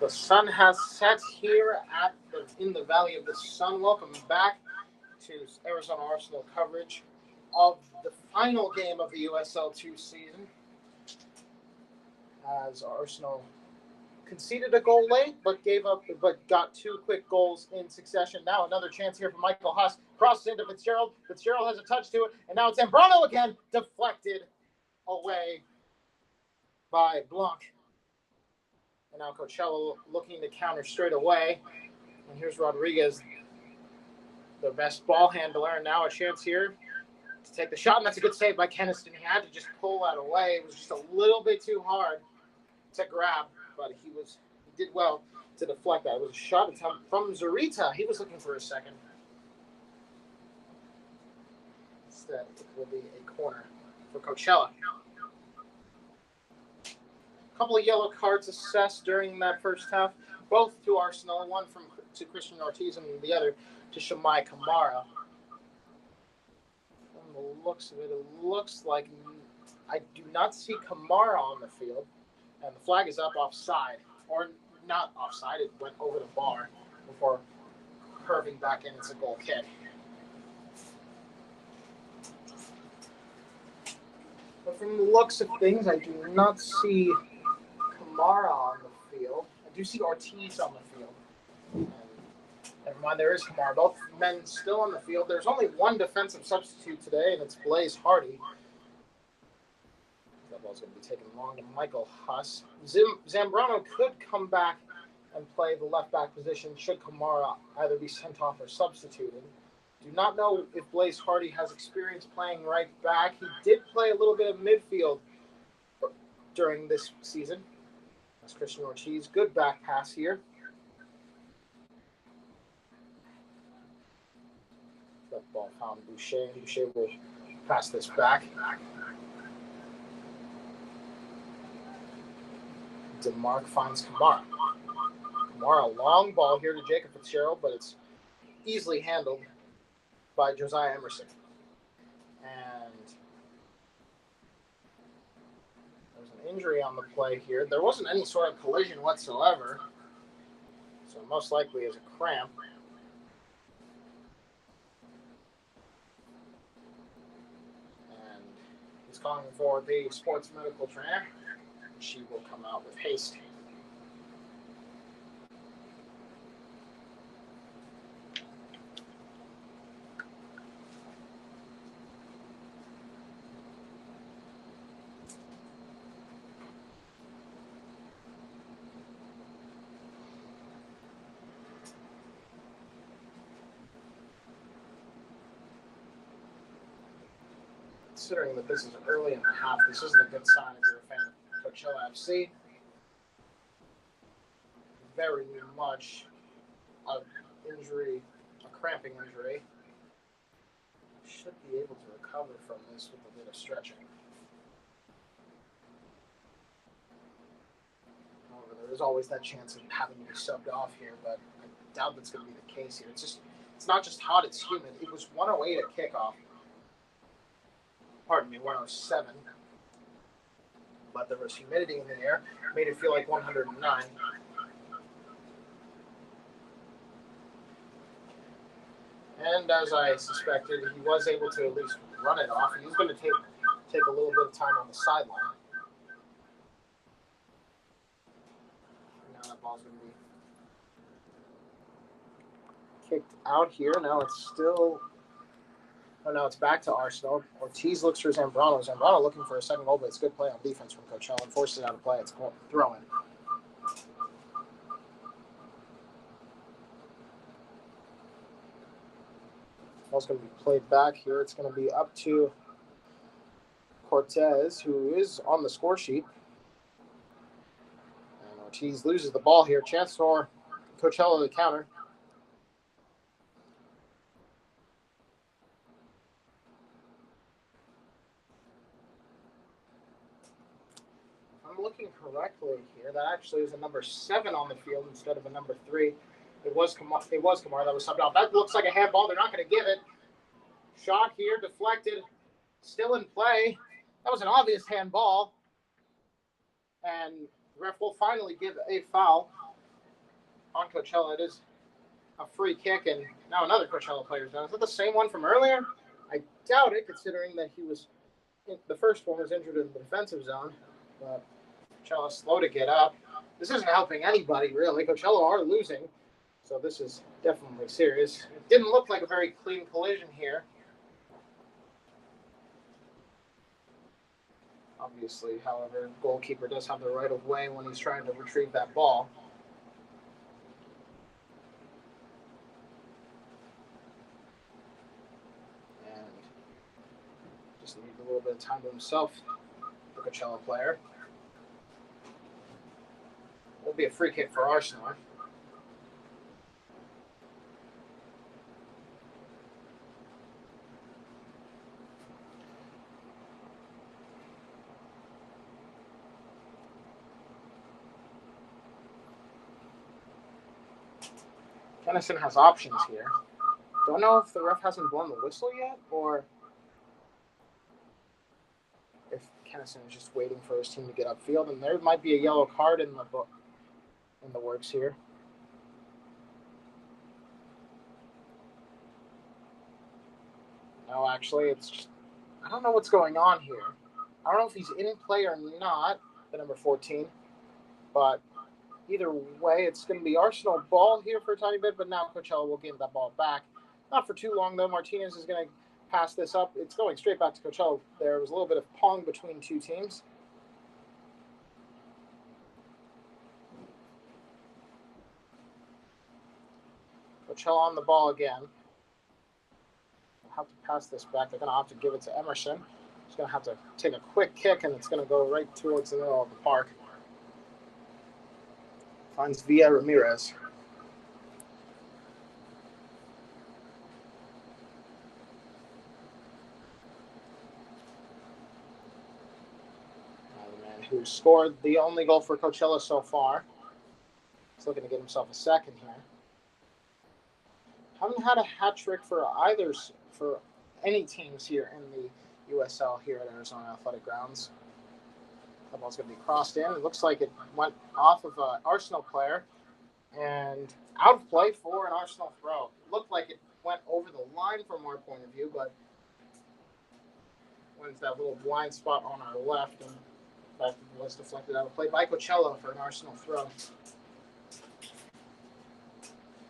The sun has set here in the Valley of the Sun. Welcome back to Arizona Arsenal coverage of the final game of the USL2 season. As Arsenal conceded a goal late, but got two quick goals in succession. Now another chance here for Michael Huss. Crosses into Fitzgerald. Fitzgerald has a touch to it, and now it's Zambrano again, deflected away by Blanc. And now Coachella looking to counter straight away. And here's Rodriguez, the best ball handler. And now a chance here to take the shot. And that's a good save by Keniston. He had to just pull that away. It was just a little bit too hard to grab, but he did well to deflect that. It was a shot attempt from Zurita. He was looking for a second. Instead, it will be a corner for Coachella. A couple of yellow cards assessed during that first half, both to Arsenal, one to Christian Ortiz and the other to Shamai Kamara. From the looks of it, it looks like I do not see Kamara on the field, and the flag is up offside, or not offside. It went over the bar before curving back in. It's a goal kick. But from the looks of things, I do not see Kamara on the field. I do see Ortiz on the field. And never mind, there is Kamara. Both men still on the field. There's only one defensive substitute today, and it's Blaise Hardy. That ball's going to be taken long to Michael Huss. Zambrano could come back and play the left-back position should Kamara either be sent off or substituted. Do not know if Blaise Hardy has experience playing right back. He did play a little bit of midfield during this season. That's Christian Ortiz. Good back pass here. That ball found Boucher. Boucher will pass this back. DeMarc finds Kamara. Kamara, long ball here to Jacob Fitzgerald, but it's easily handled by Josiah Emerson. And there's an injury on the play here. There wasn't any sort of collision whatsoever, so most likely is a cramp. And he's calling for the sports medical trainer. She will come out with haste. Considering that this is early in the half, this isn't a good sign if you're a fan of Coachella FC. Very much an injury, a cramping injury. Should be able to recover from this with a bit of stretching. However, there is always that chance of having to be subbed off here, but I doubt that's going to be the case here. It's not just hot, it's humid. It was 108 at kickoff. Pardon me, 107. But there was humidity in the air, made it feel like 109. And as I suspected, he was able to at least run it off. He was going to take a little bit of time on the sideline. Now that ball's going to be kicked out here. Now it's still... Oh, no, it's back to Arsenal. Ortiz looks for Zambrano. Zambrano looking for a second goal, but it's good play on defense from Coachella and forces it out of play. It's throw-in. Ball's going to be played back here. It's going to be up to Cortez, who is on the score sheet. And Ortiz loses the ball here. Chance for Coachella to counter. Looking correctly here, that actually is a number 7 on the field instead of a number 3. It was Kamara that was subbed off. That looks like a handball. They're not going to give it. Shot here, deflected, still in play. That was an obvious handball. And the ref will finally give a foul on Coachella. It is a free kick, and now another Coachella player's down. Is that the same one from earlier? I doubt it, considering that the first one was injured in the defensive zone. But Coachella slow to get up. This isn't helping anybody, really. Coachella are losing, so this is definitely serious. It didn't look like a very clean collision here. Obviously, however, goalkeeper does have the right of way when he's trying to retrieve that ball. And just needs a little bit of time to himself, the Coachella player. It'll be a free kick for Arsenal. Kennison has options here. Don't know if the ref hasn't blown the whistle yet, or if Kennison is just waiting for his team to get upfield, and there might be a yellow card in the works here. No, actually, it's just, I don't know what's going on here. I don't know if he's in play or not, the number 14, but either way, it's going to be Arsenal ball here for a tiny bit, but now Coachella will give that ball back. Not for too long, though. Martinez is going to pass this up. It's going straight back to Coachella. There was a little bit of pong between two teams. Coachella on the ball again. They'll have to pass this back. They're going to have to give it to Emerson. He's going to have to take a quick kick, and it's going to go right towards the middle of the park. Finds Villa Ramirez. The man who scored the only goal for Coachella so far. He's looking to get himself a second here. Haven't had a hat trick for any teams here in the USL here at Arizona Athletic Grounds. The ball's going to be crossed in. It looks like it went off of an Arsenal player and out of play for an Arsenal throw. It looked like it went over the line from our point of view, but went into that little blind spot on our left, and that was deflected out of play by Coachella for an Arsenal throw.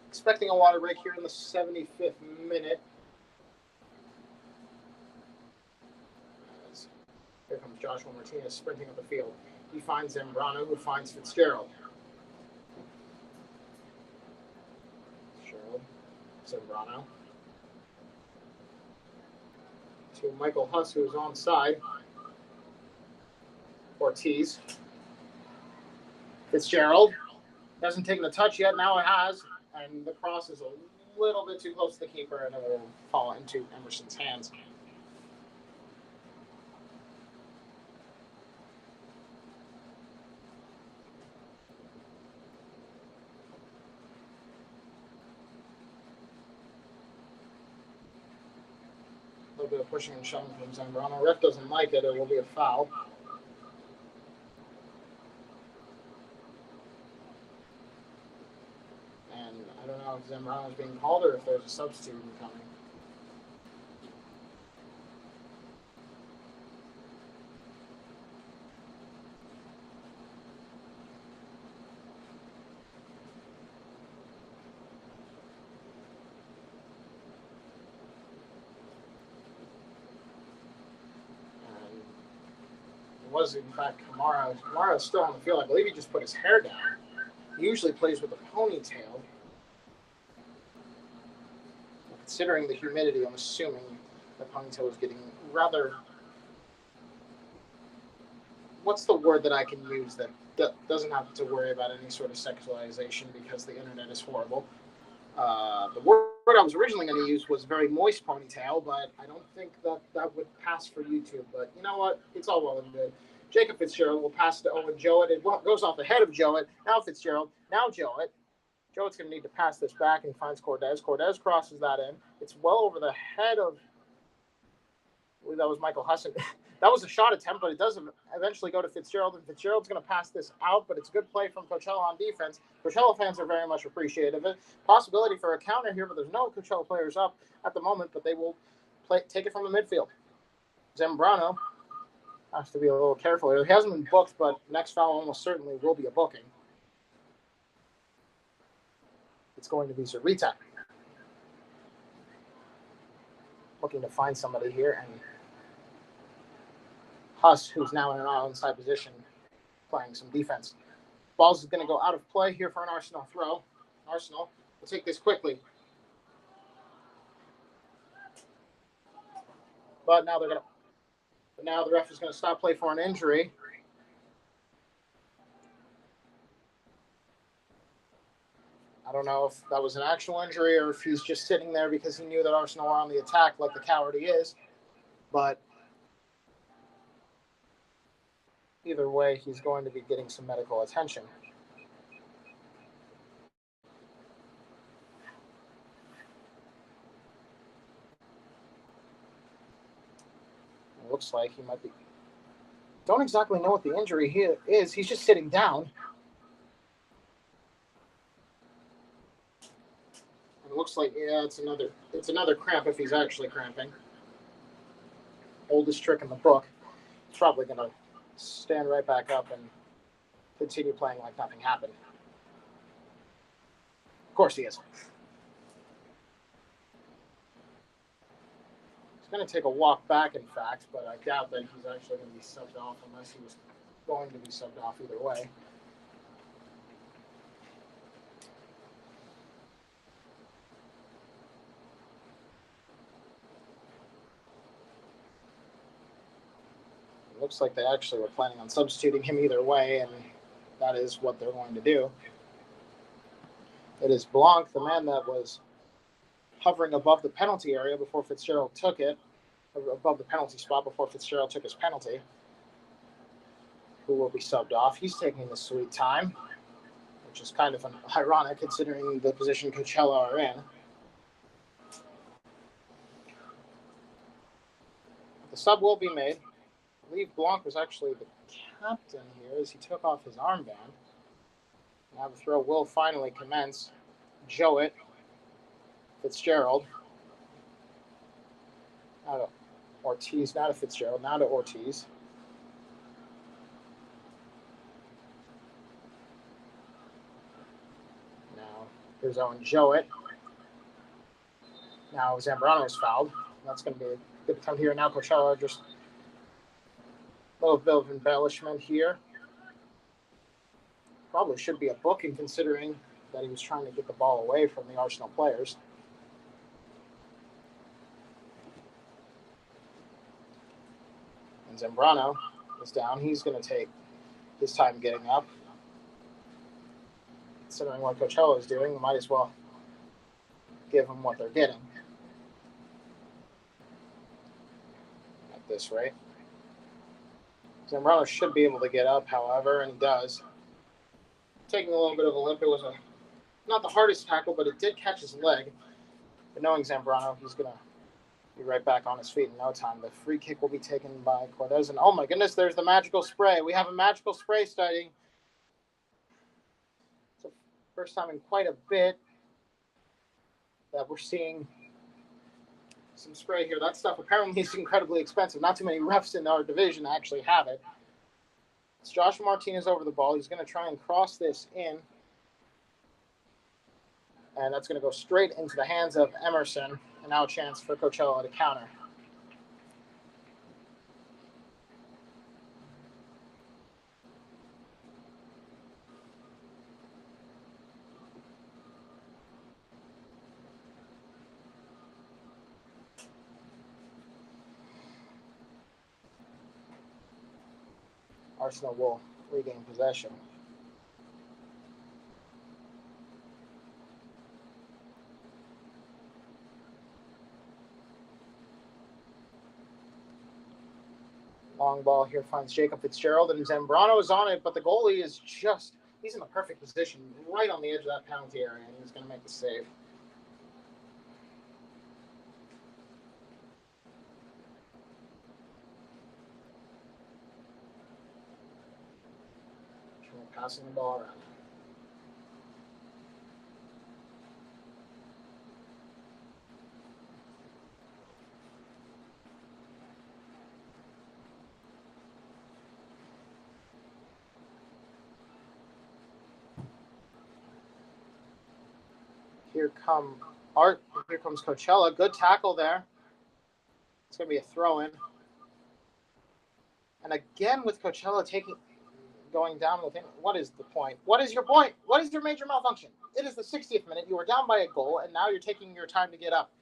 Expecting a water break here in the 75th minute. Here comes Joshua Martinez sprinting up the field. He finds Zambrano, who finds Fitzgerald. Zambrano. To Michael Huss, who is onside. Ortiz. Fitzgerald. Hasn't taken a touch yet. Now it has. And the cross is a little bit too close to the keeper, and it will fall into Emerson's hands. A little bit of pushing and shoving from Zambrano. Ref doesn't like it. It will be a foul. And I don't know if Zambrano is being called or if there's a substitute coming. Was in fact Kamara. Kamara's still on the field. I believe he just put his hair down. He usually plays with a ponytail. Considering the humidity, I'm assuming the ponytail is getting rather... What's the word that I can use that doesn't have to worry about any sort of sexualization because the internet is horrible? The word I was originally going to use was very moist ponytail, but I don't think that would pass for YouTube. But you know what? It's all well and good. Jacob Fitzgerald will pass to Owen Jowett. It goes off the head of Jowett. Now Fitzgerald. Now Jowett. Jowett's going to need to pass this back and finds Cordes. Cordes crosses that in. It's well over the head of, I believe believe that was Michael Husson. That was a shot attempt, but it does eventually go to Fitzgerald, and Fitzgerald's going to pass this out, but it's a good play from Coachella on defense. Coachella fans are very much appreciative of it. Possibility for a counter here, but there's no Coachella players up at the moment, but they will take it from the midfield. Zambrano has to be a little careful here. He hasn't been booked, but next foul almost certainly will be a booking. It's going to be Zurita. Looking to find somebody here, and Huss, who's now in an onside position, playing some defense. Ball's going to go out of play here for an Arsenal throw. Arsenal will take this quickly. But now the ref is going to stop play for an injury. I don't know if that was an actual injury or if he's just sitting there because he knew that Arsenal were on the attack like the coward he is. But either way, he's going to be getting some medical attention. It looks like he might be. Don't exactly know what the injury here is. He's just sitting down. It looks like, yeah, it's another cramp if he's actually cramping. Oldest trick in the book. He's probably going to stand right back up and continue playing like nothing happened. Of course he is. He's going to take a walk back, in fact, but I doubt that he's actually going to be subbed off unless he was going to be subbed off either way. Looks like they actually were planning on substituting him either way, and that is what they're going to do. It is Blanc, the man that was hovering above the penalty area before Fitzgerald took it, above the penalty spot before Fitzgerald took his penalty, who will be subbed off. He's taking the sweet time, which is kind of ironic considering the position Coachella are in. The sub will be made. I believe Blanc was actually the captain here as he took off his armband. Now the throw will finally commence. Jowett, Fitzgerald. Now to Ortiz, now to Fitzgerald, now to Ortiz. Now here's Owen Jowett. Now Zambrano is fouled. That's going to be a good attempt here. Now Coachella just a little bit of embellishment here. Probably should be a booking considering that he was trying to get the ball away from the Arsenal players. And Zambrano is down. He's going to take his time getting up. Considering what Coachella is doing, we might as well give them what they're getting. At this rate. Zambrano should be able to get up, however, and he does. Taking a little bit of a limp. It was not the hardest tackle, but it did catch his leg. But knowing Zambrano, he's going to be right back on his feet in no time. The free kick will be taken by Cortez. And oh my goodness, there's the magical spray. We have a magical spray starting. It's the first time in quite a bit that we're seeing some spray here. That stuff apparently is incredibly expensive. Not too many refs in our division actually have it. It's Joshua Martinez over the ball. He's going to try and cross this in. And that's going to go straight into the hands of Emerson. And now a chance for Coachella to counter. Arsenal will regain possession. Long ball here finds Jacob Fitzgerald, and Zambrano is on it, but the goalie is he's in the perfect position, right on the edge of that penalty area, and he's going to make the save. We're passing the ball around. Here come Art. Here comes Coachella. Good tackle there. It's going to be a throw-in. And again with Coachella going down with him. What is the point? What is your point? What is your major malfunction? It is the 60th minute. You are down by a goal, and now you're taking your time to get up.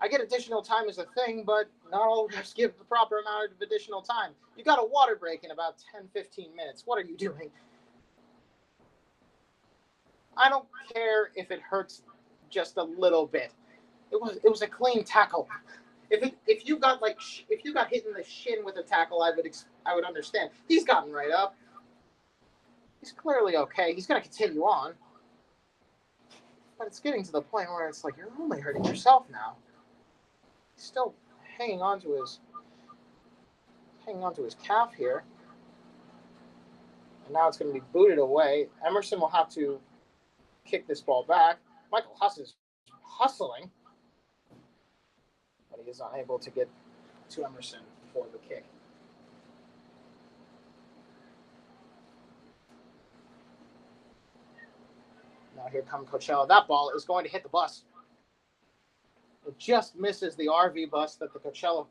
I get additional time as a thing, but not all refs give the proper amount of additional time. You got a water break in about 10, 15 minutes. What are you doing? I don't care if it hurts just a little bit. It was a clean tackle. If you got hit in the shin with a tackle, I would understand. He's gotten right up. He's clearly okay. He's going to continue on. But it's getting to the point where it's like you're only hurting yourself now. He's still hanging on to his calf here. And now it's going to be booted away. Emerson will have to kick this ball back. Michael Huss is hustling, but he is unable to get to Emerson for the kick. Now here comes Coachella. That ball is going to hit the bus. It just misses the RV bus that the Coachella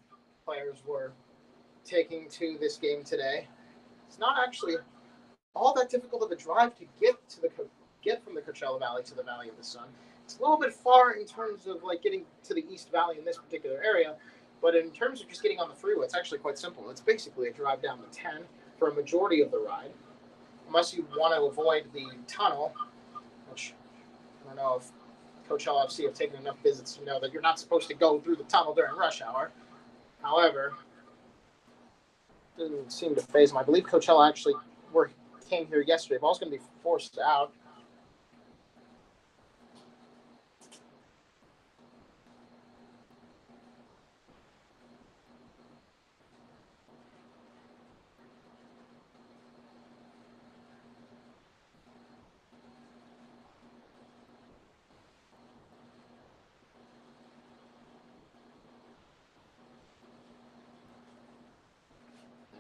players were taking to this game today. It's not actually all that difficult of a drive to get from the Coachella Valley to the Valley of the Sun. It's a little bit far in terms of like getting to the East Valley in this particular area, but in terms of just getting on the freeway, it's actually quite simple. It's basically a drive down the 10 for a majority of the ride, unless you want to avoid the tunnel, which I don't know if Coachella FC have taken enough visits to know that you're not supposed to go through the tunnel during rush hour. However, it doesn't seem to faze them. I believe Coachella actually came here yesterday. Ball's going to be forced out.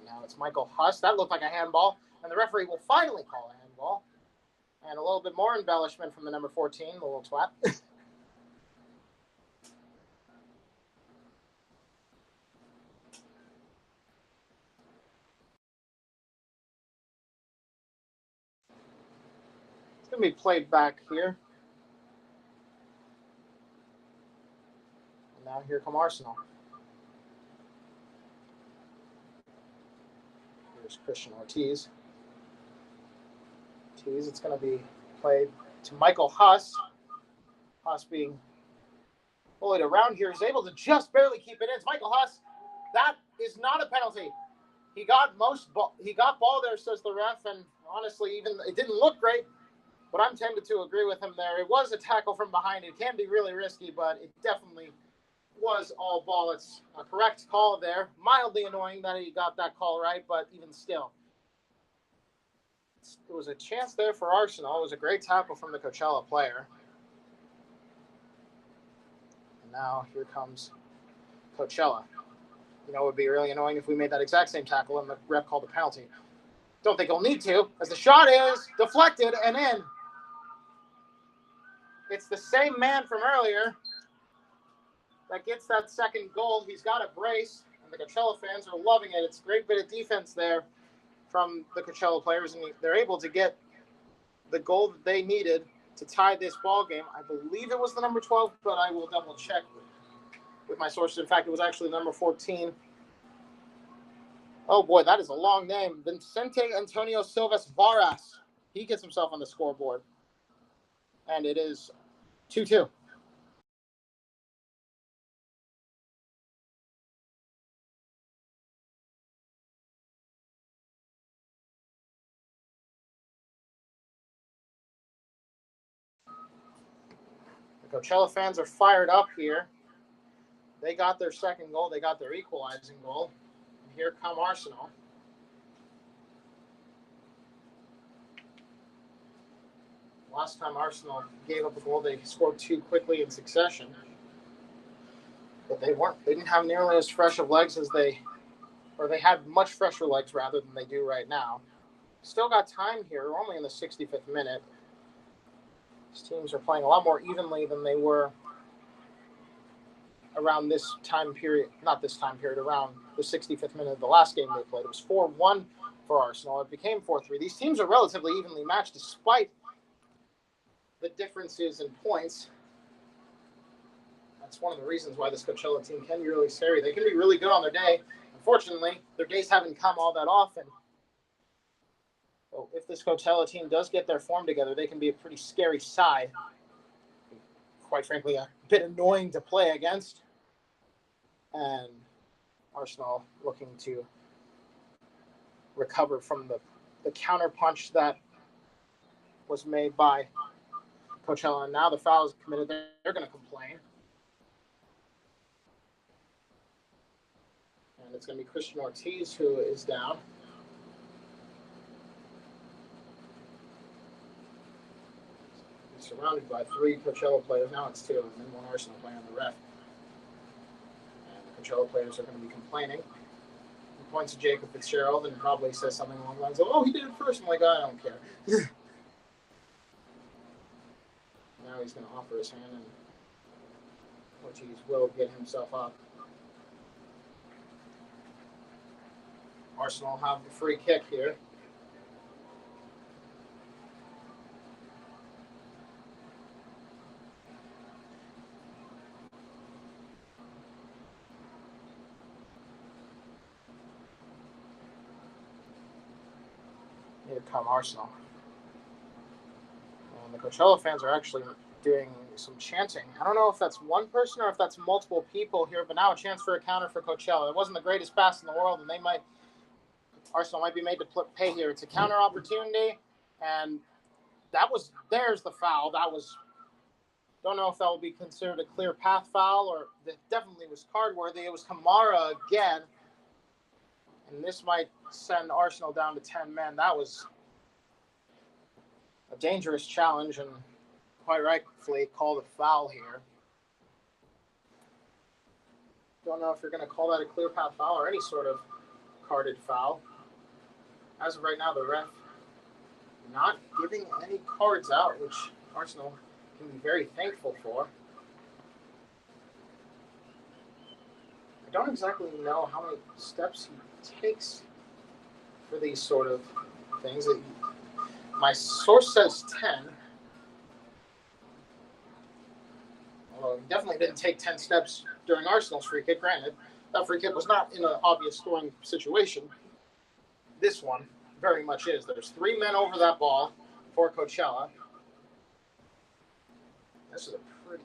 Now it's Michael Huss. That looked like a handball, and the referee will finally call a handball. And a little bit more embellishment from the number 14, the little twat. It's going to be played back here. And now here come Arsenal. Here's Christian Ortiz. It's going to be played to Michael Huss. Huss being bullied around here. He's able to just barely keep it in. It's Michael Huss. That is not a penalty. He got ball there, says the ref, and honestly, even it didn't look great, but I'm tempted to agree with him there. It was a tackle from behind. It can be really risky, but it definitely was all ball. It's a correct call there. Mildly annoying that he got that call right, but even still. There was a chance there for Arsenal. It was a great tackle from the Coachella player. And now here comes Coachella. You know, it would be really annoying if we made that exact same tackle and the ref called a penalty. Don't think he'll need to, as the shot is deflected and in. It's the same man from earlier that gets that second goal. He's got a brace, and the Coachella fans are loving it. It's a great bit of defense there from the Coachella players, and they're able to get the goal that they needed to tie this ball game. I believe it was the number 12, but I will double check with my sources. In fact, it was actually number 14. Oh boy, that is a long name. Vicente Antonio Silvas Varas. He gets himself on the scoreboard. And it is 2-2. The Coachella fans are fired up here. They got their second goal. They got their equalizing goal. And here come Arsenal. Last time Arsenal gave up a goal, they scored 2 quickly in succession. But they didn't have nearly as fresh of legs as they had much fresher legs rather than they do right now. Still got time here. We're only in the 65th minute. These teams are playing a lot more evenly than they were around this time period. Not this time period, around the 65th minute of the last game they played. It was 4-1 for Arsenal. It became 4-3. These teams are relatively evenly matched despite the differences in points. That's one of the reasons why this Coachella team can be really scary. They can be really good on their day. Unfortunately, their days haven't come all that often. So if this Coachella team does get their form together, they can be a pretty scary side. Quite frankly, a bit annoying to play against. And Arsenal looking to recover from the counter punch that was made by Coachella. And now the foul is committed. They're going to complain. And it's going to be Christian Ortiz who is down. He's surrounded by 3 Coachella players. Now it's 2, and then 1 Arsenal player on the ref. And the Coachella players are going to be complaining. He points to Jacob Fitzgerald and probably says something along the lines of, "Oh, he did it first." I'm like, I don't care. Now he's going to offer his hand, and Ortiz will get himself up. Arsenal have the free kick here. Here come Arsenal. And the Coachella fans are actually doing some chanting. I don't know if that's one person or if that's multiple people here, but now a chance for a counter for Coachella. It wasn't the greatest pass in the world, and Arsenal might be made to pay here. It's a counter opportunity, and there's the foul. Don't know if that will be considered a clear path foul, or it definitely was card worthy. It was Kamara again, and this might send Arsenal down to 10 men. That was a dangerous challenge, and quite rightfully called a foul here. Don't know if you're going to call that a clear path foul or any sort of carded foul. As of right now, the ref not giving any cards out, which Arsenal can be very thankful for. I don't exactly know how many steps he takes for these sort of things. My source says 10. Although he definitely didn't take 10 steps during Arsenal's free kick. Granted, that free kick was not in an obvious scoring situation. This one very much is. There's 3 men over that ball for Coachella. This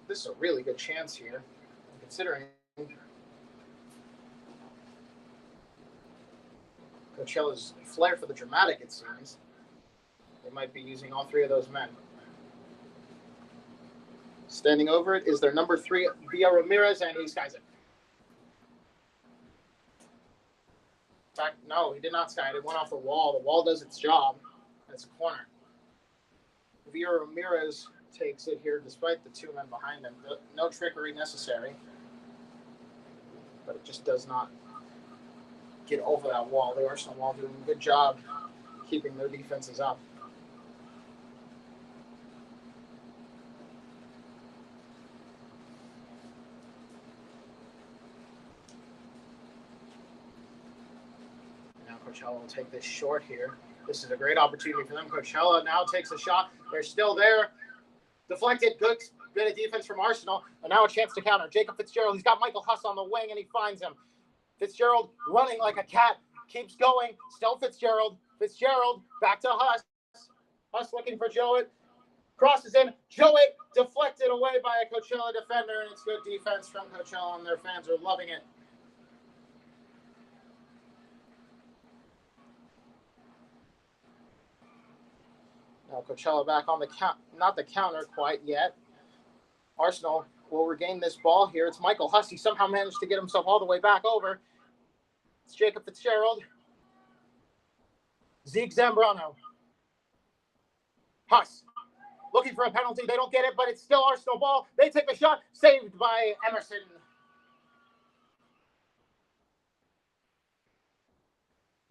is a really good chance here, considering Coachella's flair for the dramatic, it seems. They might be using all 3 of those men. Standing over it is their number 3, Villa Ramirez, and he skies it. In fact, no, he did not sky it. It went off the wall. The wall does its job. That's a corner. Villa Ramirez takes it here despite the 2 men behind him. No trickery necessary. But it just does not get over that wall. The Arsenal wall doing a good job keeping their defenses up. Coachella will take this short here. This is a great opportunity for them. Coachella now takes a shot. They're still there. Deflected. Good bit of defense from Arsenal. And now a chance to counter. Jacob Fitzgerald. He's got Michael Huss on the wing, and he finds him. Fitzgerald running like a cat. Keeps going. Still Fitzgerald. Fitzgerald back to Huss. Huss looking for Jowett. Crosses in. Jowett deflected away by a Coachella defender, and it's good defense from Coachella, and their fans are loving it. Now Coachella back on the not the counter quite yet. Arsenal will regain this ball here. It's Michael Huss. He somehow managed to get himself all the way back over. It's Jacob Fitzgerald. Zeke Zambrano. Huss. looking for a penalty. They don't get it, but it's still Arsenal ball. They take the shot, saved by Emerson.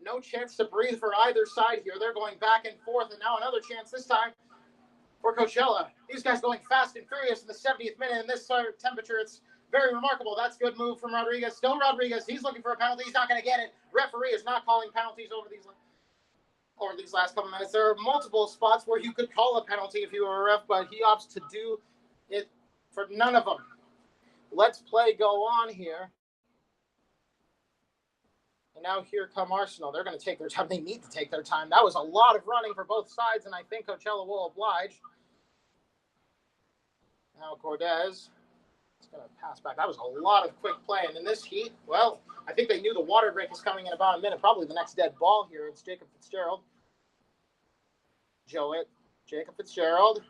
No chance to breathe for either side here. They're going back and forth, and now another chance this time for Coachella. These guys going fast and furious in the 70th minute. In this sort of temperature, it's very remarkable. That's a good move from Rodriguez. Still Rodriguez. He's looking for a penalty. He's not going to get it. Referee is not calling penalties over these last couple minutes. There are multiple spots where you could call a penalty if you were a ref, but he opts to do it for none of them. Let's play go on here. And now here come Arsenal. They're going to take their time. They need to take their time. That was a lot of running for both sides, and I think Coachella will oblige. Now Cortez is going to pass back. That was a lot of quick play. And in this heat, well, I think they knew the water break is coming in about a minute. Probably the next dead ball here. It's Jacob Fitzgerald. Jacob Fitzgerald.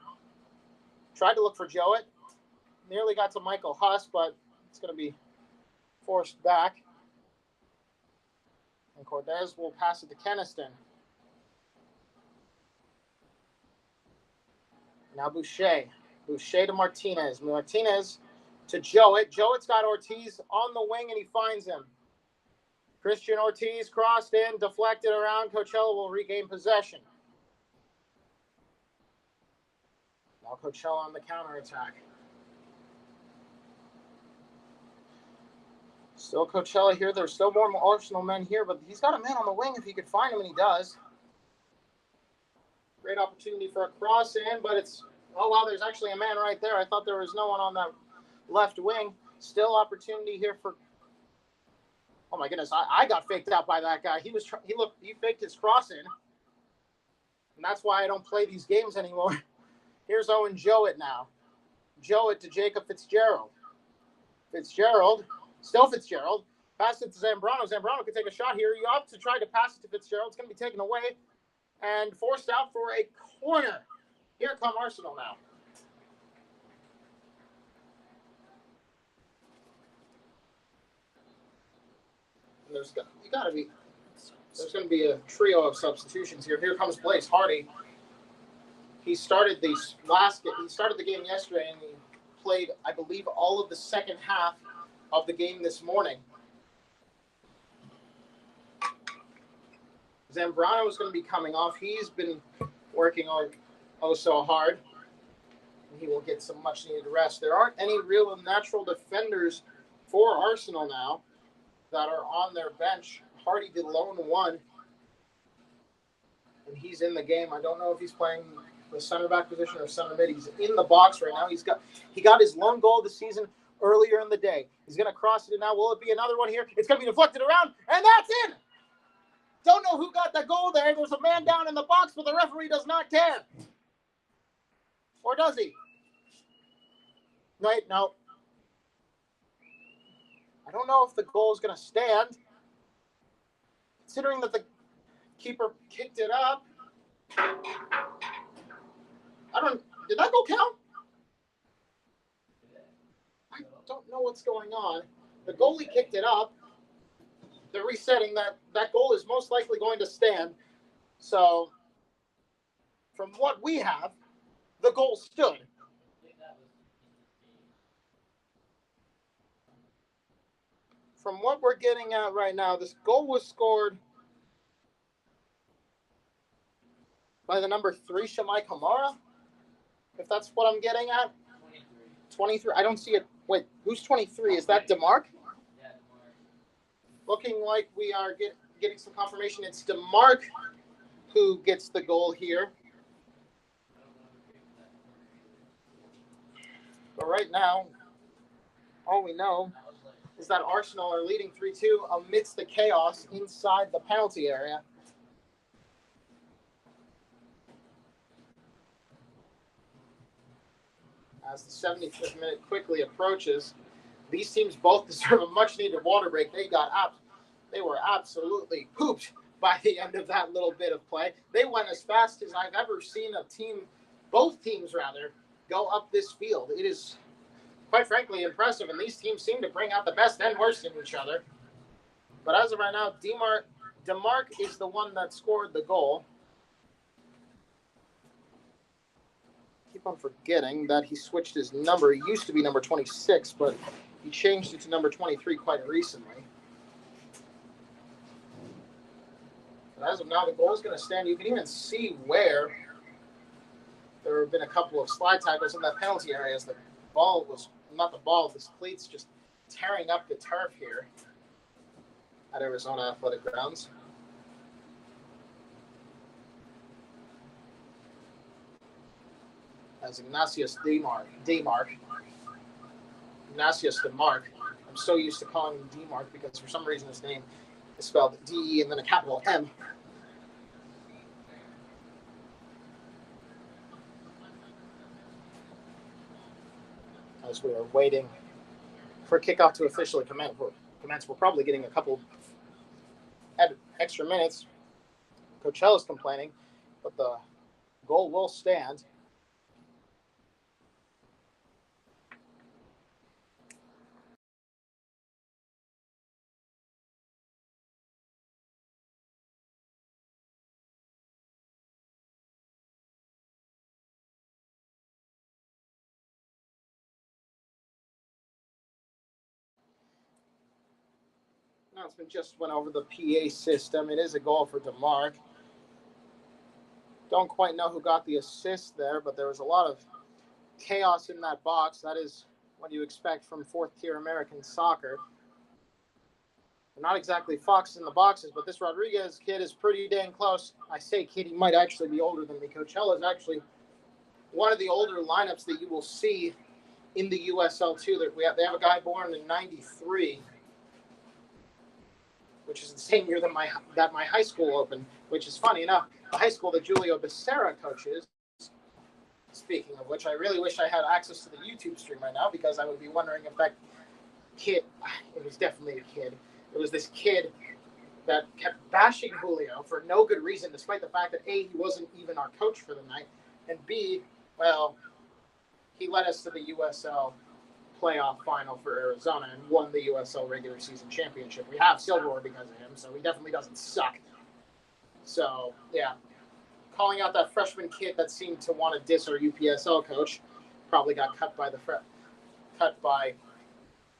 Tried to look for Jowett. Nearly got to Michael Huss, but it's going to be forced back. And Cortez will pass it to Keniston. Now Boucher. Boucher to Martinez. Martinez to Jowett. Jowett's got Ortiz on the wing, and he finds him. Christian Ortiz crossed in, deflected around. Coachella will regain possession. Now Coachella on the counterattack. Still Coachella here. There's still more Arsenal men here, but he's got a man on the wing if he could find him, and he does. Great opportunity for a cross in, but it's, oh, wow, there's actually a man right there. I thought there was no one on that left wing. Still opportunity here for, oh, my goodness, I got faked out by that guy. He faked his cross in, and that's why I don't play these games anymore. Here's Owen Jowett now. Jowett to Jacob Fitzgerald. Fitzgerald. Still Fitzgerald. Pass it to Zambrano. Zambrano can take a shot here. You opt to try to pass it to Fitzgerald. It's going to be taken away and forced out for a corner. Here come Arsenal now. And there's going to be a trio of substitutions here. Here comes Blaise Hardy. He started the game yesterday, and he played, I believe, all of the second half of the game this morning. Zambrano is going to be coming off. He's been working on so hard. He will get some much needed rest. There aren't any real natural defenders for Arsenal now that are on their bench. Hardy did loan one, and he's in the game. I don't know if he's playing the center back position or center mid. He's in the box right now. He got his lone goal this season earlier in the day. He's going to cross it in now. Will it be another one here? It's going to be deflected around, and that's in. Don't know who got the goal there. There's a man down in the box, but the referee does not care. Or does he? Right, no. I don't know if the goal is going to stand. Considering that the keeper kicked it up. Did that goal count? I don't know what's going on. The goalie kicked it up. They're resetting that goal is most likely going to stand. So, from what we have, the goal stood. From what we're getting at right now, this goal was scored by the number 3, Shamai Kamara. If that's what I'm getting at. 23. I don't see it. Wait, who's 23? Is that DeMarc? Yeah, DeMarc. Looking like we are getting some confirmation. It's DeMarc who gets the goal here. But right now, all we know is that Arsenal are leading 3-2 amidst the chaos inside the penalty area. As the 75th minute quickly approaches, these teams both deserve a much-needed water break. They were absolutely pooped by the end of that little bit of play. They went as fast as I've ever seen both teams go up this field. It is, quite frankly, impressive, and these teams seem to bring out the best and worst in each other. But as of right now, DeMarc is the one that scored the goal. keep on forgetting that he switched his number. He used to be number 26, but he changed it to number 23 quite recently. But as of now, the goal is going to stand. You can even see where there have been a couple of slide tackles in that penalty area as the ball was, not the ball, the cleats just tearing up the turf here at Arizona Athletic Grounds. As Ignatius Demark. I'm so used to calling him Demark because for some reason his name is spelled D-E and then a capital M. As we are waiting for kickoff to officially commence, we're probably getting a couple extra minutes. Coachella's complaining, but the goal will stand. Announcement just went over the PA system. It is a goal for DeMarc. Don't quite know who got the assist there, but there was a lot of chaos in that box. That is what you expect from fourth-tier American soccer. They're not exactly foxes in the boxes, but this Rodriguez kid is pretty dang close. I say kid, he might actually be older than me. Coachella is actually one of the older lineups that you will see in the USL2. They have a guy born in '93. Which is the same year that my high school opened, which is funny enough, the high school that Julio Becerra coaches. Speaking of which, I really wish I had access to the YouTube stream right now because I would be wondering if that kid, it was definitely a kid, it was this kid that kept bashing Julio for no good reason, despite the fact that A, he wasn't even our coach for the night, and B, well, he led us to the USL playoff final for Arizona and won the USL regular season championship. We have silverware because of him, so he definitely doesn't suck. So, yeah. Calling out that freshman kid that seemed to want to diss our UPSL coach. Probably got cut by the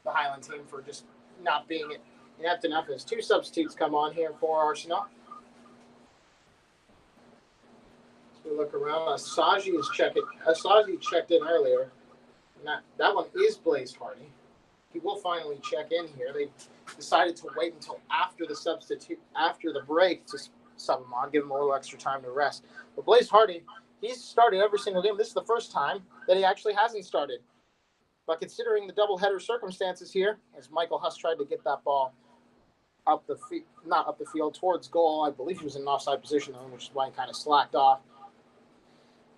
Highland team for just not being inept enough. As two substitutes come on here for Arsenal. As we look around, Asaji checked in earlier. That one is Blaze Hardy. He will finally check in here. They decided to wait until after the break to sub him on, give him a little extra time to rest. But Blaze Hardy, he's started every single game. This is the first time that he actually hasn't started. But considering the doubleheader circumstances here, as Michael Huss tried to get that ball not up the field, towards goal. I believe he was in an offside position, which is why he kind of slacked off.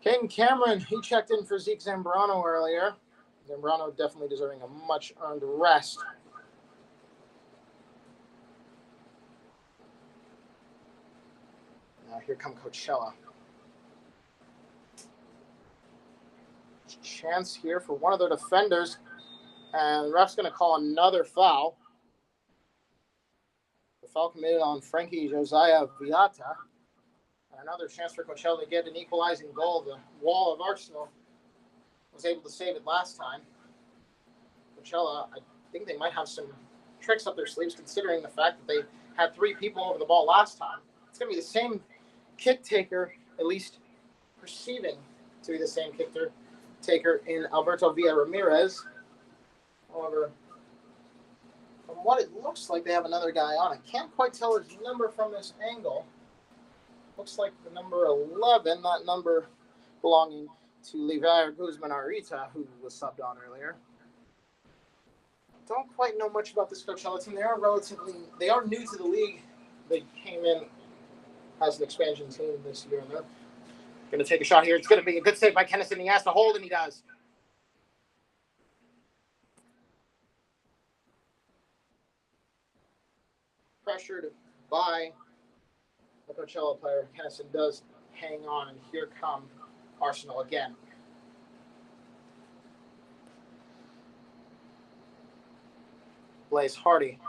Caden Cameron, he checked in for Zeke Zambrano earlier. Zambrano definitely deserving a much-earned rest. Now here come Coachella. Chance here for one of their defenders. And the ref's going to call another foul. The foul committed on Frankie Josiah Viata. And another chance for Coachella to get an equalizing goal. The wall of Arsenal was able to save it last time. Coachella, I think they might have some tricks up their sleeves considering the fact that they had three people over the ball last time. It's going to be the same kick taker, at least perceiving to be the same kick taker in Alberto Villa Ramirez. However, from what it looks like, they have another guy on. I can't quite tell his number from this angle. Looks like the number 11, that number belonging to Livair Guzman Arita, who was subbed on earlier. Don't quite know much about this Coachella team. They are new to the league. They came in as an expansion team this year. And they're going to take a shot here. It's going to be a good save by Kennison. He has to hold, and he does. Pressured by the Coachella player. Kennison does hang on, and here come Arsenal again. Blaze Hardy.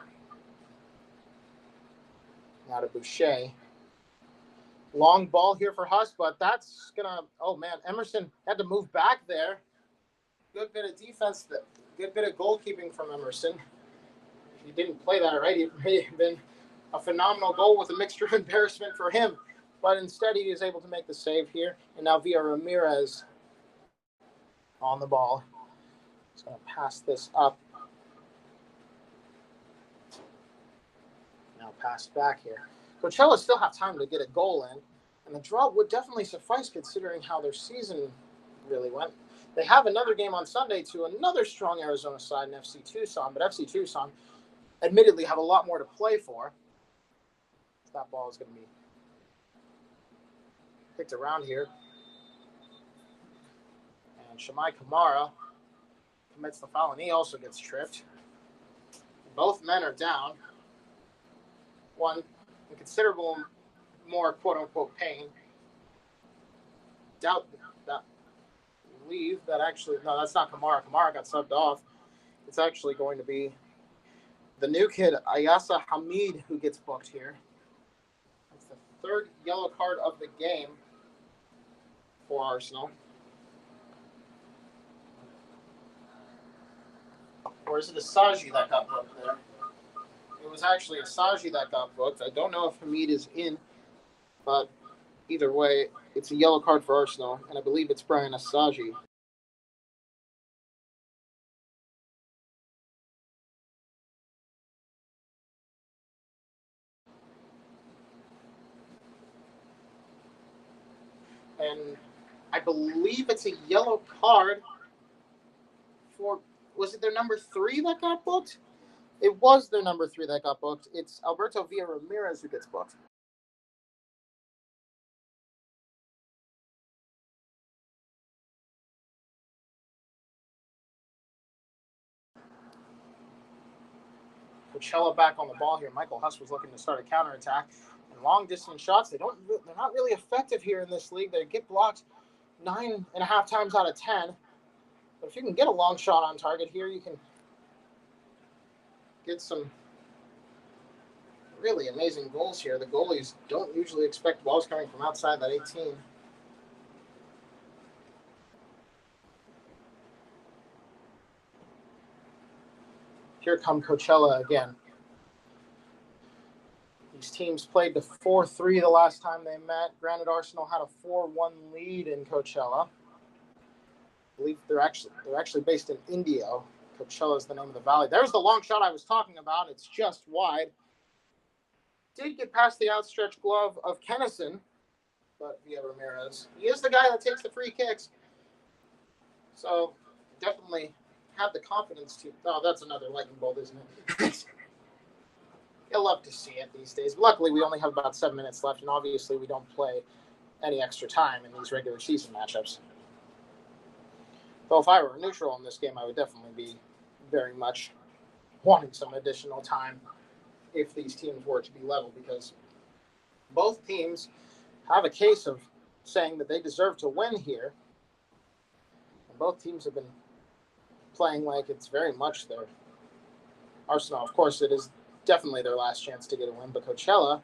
Now to Boucher. Long ball here for Huss, but that's going to, oh man, Emerson had to move back there. Good bit of defense, good bit of goalkeeping from Emerson. If he didn't play that right, it may have been a phenomenal goal with a mixture of embarrassment for him. But instead, he is able to make the save here. And now Villa Ramirez on the ball. He's going to pass this up. Now passed back here. Coachella still have time to get a goal in. And the draw would definitely suffice considering how their season really went. They have another game on Sunday to another strong Arizona side in FC Tucson. But FC Tucson admittedly have a lot more to play for. That ball is going to be picked around here. And Shamai Kamara commits the foul, and he also gets tripped. Both men are down. One in considerable more quote-unquote pain. Doubt that leave that actually, no, that's not Kamara. Kamara got subbed off. It's actually going to be the new kid, Ayasa Hamid, who gets booked here. That's the third yellow card of the game for Arsenal. Or is it Asaji that got booked there? It was actually Asaji that got booked. I don't know if Hamid is in, but either way, it's a yellow card for Arsenal, and I believe it's Brian Asaji. And I believe it's a yellow card for, was it their number 3 that got booked? It was their number 3 that got booked. It's Alberto Villa Ramirez who gets booked. Coachella back on the ball here. Michael Huss was looking to start a counterattack. And long distance shots, they're not really effective here in this league. They get blocked 9.5 times out of 10. But if you can get a long shot on target here, you can get some really amazing goals here. The goalies don't usually expect balls coming from outside that 18. Here come Coachella again. These teams played the 4-3 the last time they met. Granted, Arsenal had a 4-1 lead in Coachella. I believe they're actually based in Indio. Coachella is the name of the valley. There's the long shot I was talking about. It's just wide. Did get past the outstretched glove of Kennison, but Villa Ramirez. He is the guy that takes the free kicks. So definitely have the confidence to. Oh, that's another lightning bolt, isn't it? You'll love to see it these days. Luckily, we only have about 7 minutes left, and obviously we don't play any extra time in these regular season matchups. Though if I were neutral in this game, I would definitely be very much wanting some additional time if these teams were to be level, because both teams have a case of saying that they deserve to win here. And both teams have been playing like it's very much their Arsenal. Of course, it is definitely their last chance to get a win, but Coachella,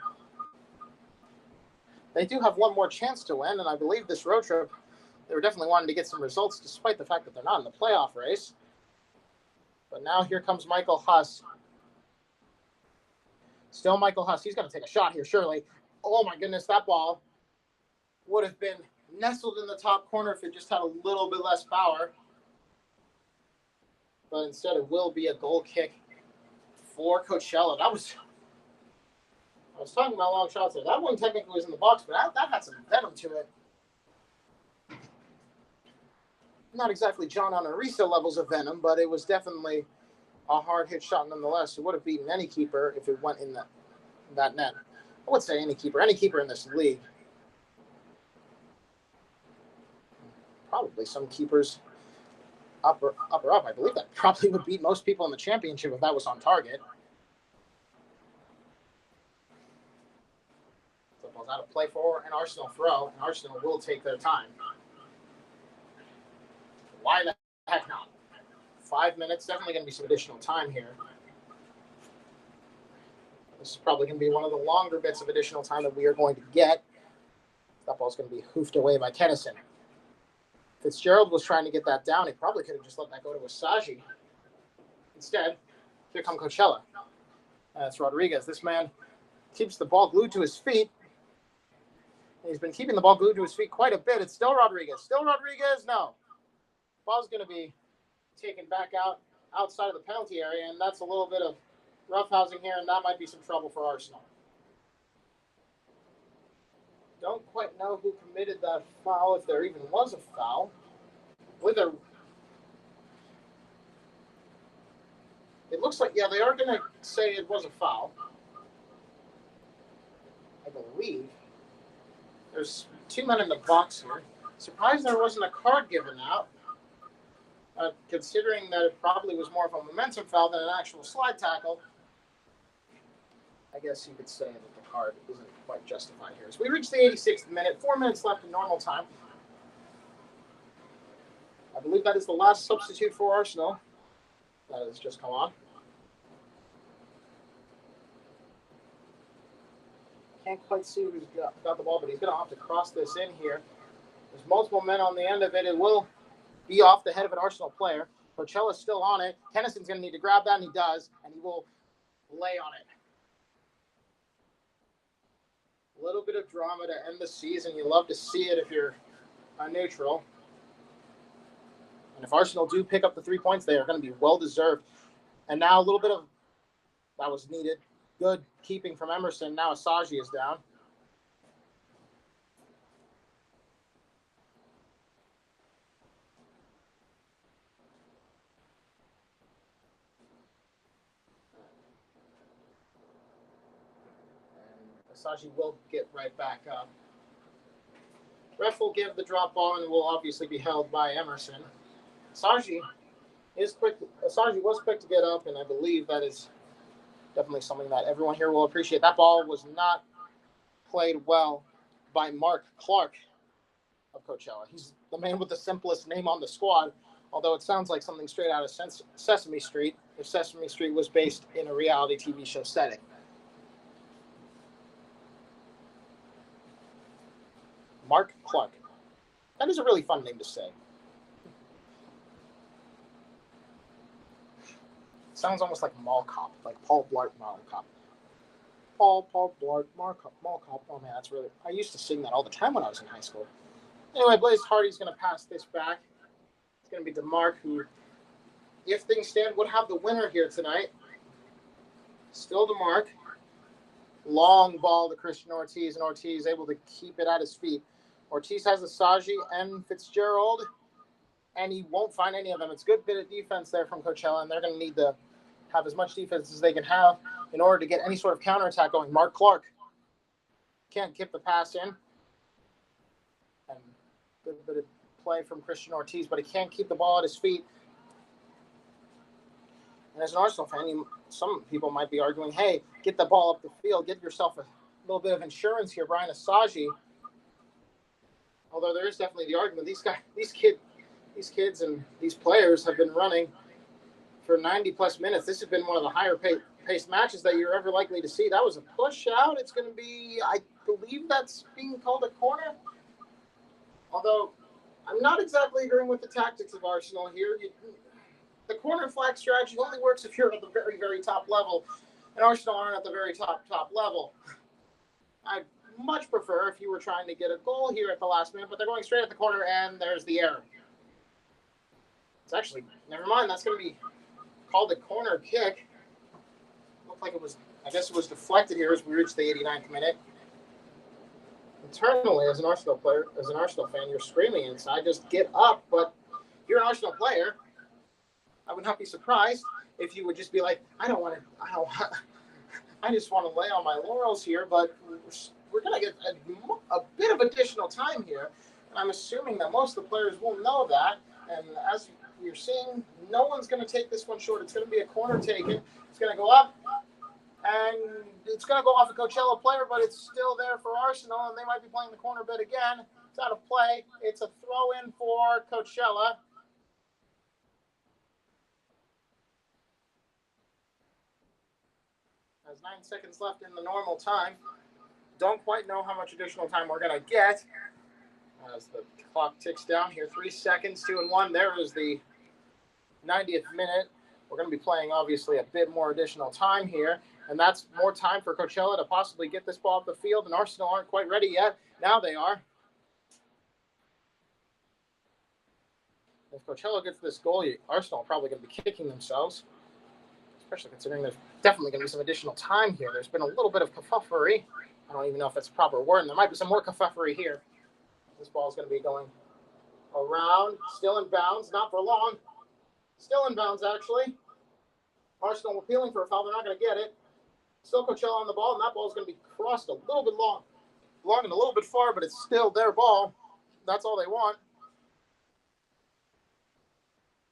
they do have one more chance to win, and I believe this road trip, they were definitely wanting to get some results despite the fact that they're not in the playoff race. But now here comes Michael Huss. Still Michael Huss. He's going to take a shot here, surely. Oh, my goodness, that ball would have been nestled in the top corner if it just had a little bit less power. But instead, it will be a goal kick for Coachella. I was talking about long shots there. That one technically was in the box, but that had some venom to it. Not exactly John Onorisa levels of venom, but it was definitely a hard hit shot nonetheless. It would have beaten any keeper if it went in that net. I would say any keeper in this league. Probably some keepers upper up. I believe that probably would beat most people in the championship if that was on target. So ball's out of play for an Arsenal throw, and Arsenal will take their time. Why the heck not? 5 minutes, definitely going to be some additional time here. This is probably going to be one of the longer bits of additional time that we are going to get. That ball's going to be hoofed away by Kennison. Fitzgerald was trying to get that down. He probably could have just let that go to Asagi. Instead, here come Coachella. That's Rodriguez. This man keeps the ball glued to his feet. He's been keeping the ball glued to his feet quite a bit. It's still Rodriguez. Still Rodriguez? No. Ball's going to be taken back outside of the penalty area, and that's a little bit of roughhousing here, and that might be some trouble for Arsenal. Don't quite know who committed that foul, if there even was a foul. It looks like, yeah, they are going to say it was a foul. I believe. There's two men in the box here. Surprised there wasn't a card given out, considering that it probably was more of a momentum foul than an actual slide tackle. I guess you could say that the card isn't quite justified here. So we reached the 86th minute, 4 minutes left in normal time. I believe that is the last substitute for Arsenal. That has just come on. Can't quite see who's got the ball, but he's going to have to cross this in here. There's multiple men on the end of it. It will be off the head of an Arsenal player. Coachella's still on it. Kennison's going to need to grab that, and he does, and he will lay on it. A little bit of drama to end the season. You love to see it if you're a neutral. And if Arsenal do pick up the 3 points, they are going to be well-deserved. And now a little bit of that was needed. Good keeping from Emerson. Now Asagi is down. And Asagi will get right back up. Ref will give the drop ball and will obviously be held by Emerson. Asagi was quick to get up, and I believe that is definitely something that everyone here will appreciate. That ball was not played well by Mark Clark of Coachella. He's the man with the simplest name on the squad, although it sounds like something straight out of Sesame Street, if Sesame Street was based in a reality TV show setting. Mark Clark. That is a really fun name to say. Sounds almost like Mall Cop, like Paul Blart Mall Cop. Paul Blart Mall Cop. Oh man, that's really. I used to sing that all the time when I was in high school. Anyway, Blaze Hardy's going to pass this back. It's going to be DeMarc, who, if things stand, would have the winner here tonight. Still DeMarc. Long ball to Christian Ortiz, and Ortiz able to keep it at his feet. Ortiz has Asagi and Fitzgerald, and he won't find any of them. It's a good bit of defense there from Coachella, and they're going to need to have as much defense as they can have in order to get any sort of counterattack going. Mark Clark can't keep the pass in. And good bit of play from Christian Ortiz, but he can't keep the ball at his feet. And as an Arsenal fan, some people might be arguing, hey, get the ball up the field, get yourself a little bit of insurance here, Brian Asagi. Although there is definitely the argument, these kids and these players have been running for 90-plus minutes. This has been one of the higher-paced matches that you're ever likely to see. That was a push out. It's going to be, I believe that's being called a corner. Although I'm not exactly agreeing with the tactics of Arsenal here. The corner flag strategy only works if you're at the very, very top level, and Arsenal aren't at the very top level. I'd much prefer if you were trying to get a goal here at the last minute, but they're going straight at the corner, and there's the error. It's actually, never mind, that's going to be called a corner kick. Looked like it was, I guess it was deflected here as we reached the 89th minute. Internally, as an Arsenal player, as an Arsenal fan, you're screaming inside, just get up. But if you're an Arsenal player, I would not be surprised if you would just be like, I just want to lay on my laurels here, but we're going to get a bit of additional time here. And I'm assuming that most of the players will know that. And as you're seeing, no one's going to take this one short. It's going to be a corner taken. It's going to go up. And it's going to go off a Coachella player, but it's still there for Arsenal, and they might be playing the corner bit again. It's out of play. It's a throw-in for Coachella. There's 9 seconds left in the normal time. Don't quite know how much additional time we're going to get as the clock ticks down here. 3 seconds, 2-1. There is the 90th minute. We're going to be playing, obviously, a bit more additional time here, and that's more time for Coachella to possibly get this ball up the field, and Arsenal aren't quite ready yet. Now they are. If Coachella gets this goal, Arsenal are probably going to be kicking themselves, especially considering there's definitely going to be some additional time here. There's been a little bit of kerfuffle. I don't even know if that's a proper word, and there might be some more kerfuffle here. This ball is going to be going around, still in bounds, not for long. Still in bounds, actually. Arsenal appealing for a foul. They're not going to get it. Still Coachella on the ball, and that ball is going to be crossed a little bit long and a little bit far, but it's still their ball. That's all they want.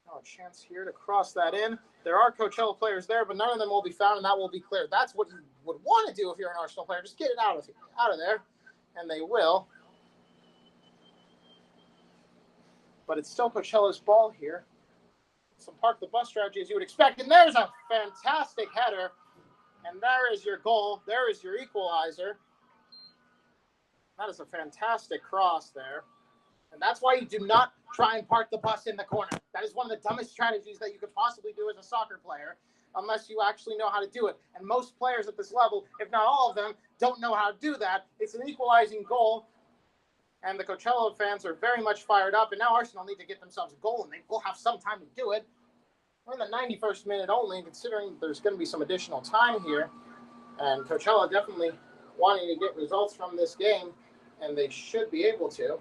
Now a chance here to cross that in. There are Coachella players there, but none of them will be found, and that will be cleared. That's what you would want to do if you're an Arsenal player. Just get it out of there, and they will. But it's still Coachella's ball here. Some park the bus strategy as you would expect, and there's a fantastic header, and there is your goal. There is your equalizer. That is a fantastic cross there. And that's why you do not try and park the bus in the corner. That is one of the dumbest strategies that you could possibly do as a soccer player, unless you actually know how to do it. And most players at this level, if not all of them, don't know how to do that. It's an equalizing goal, and the Coachella fans are very much fired up. And now Arsenal need to get themselves a goal, and they will have some time to do it. We're in the 91st minute only, considering there's going to be some additional time here. And Coachella definitely wanting to get results from this game, and they should be able to.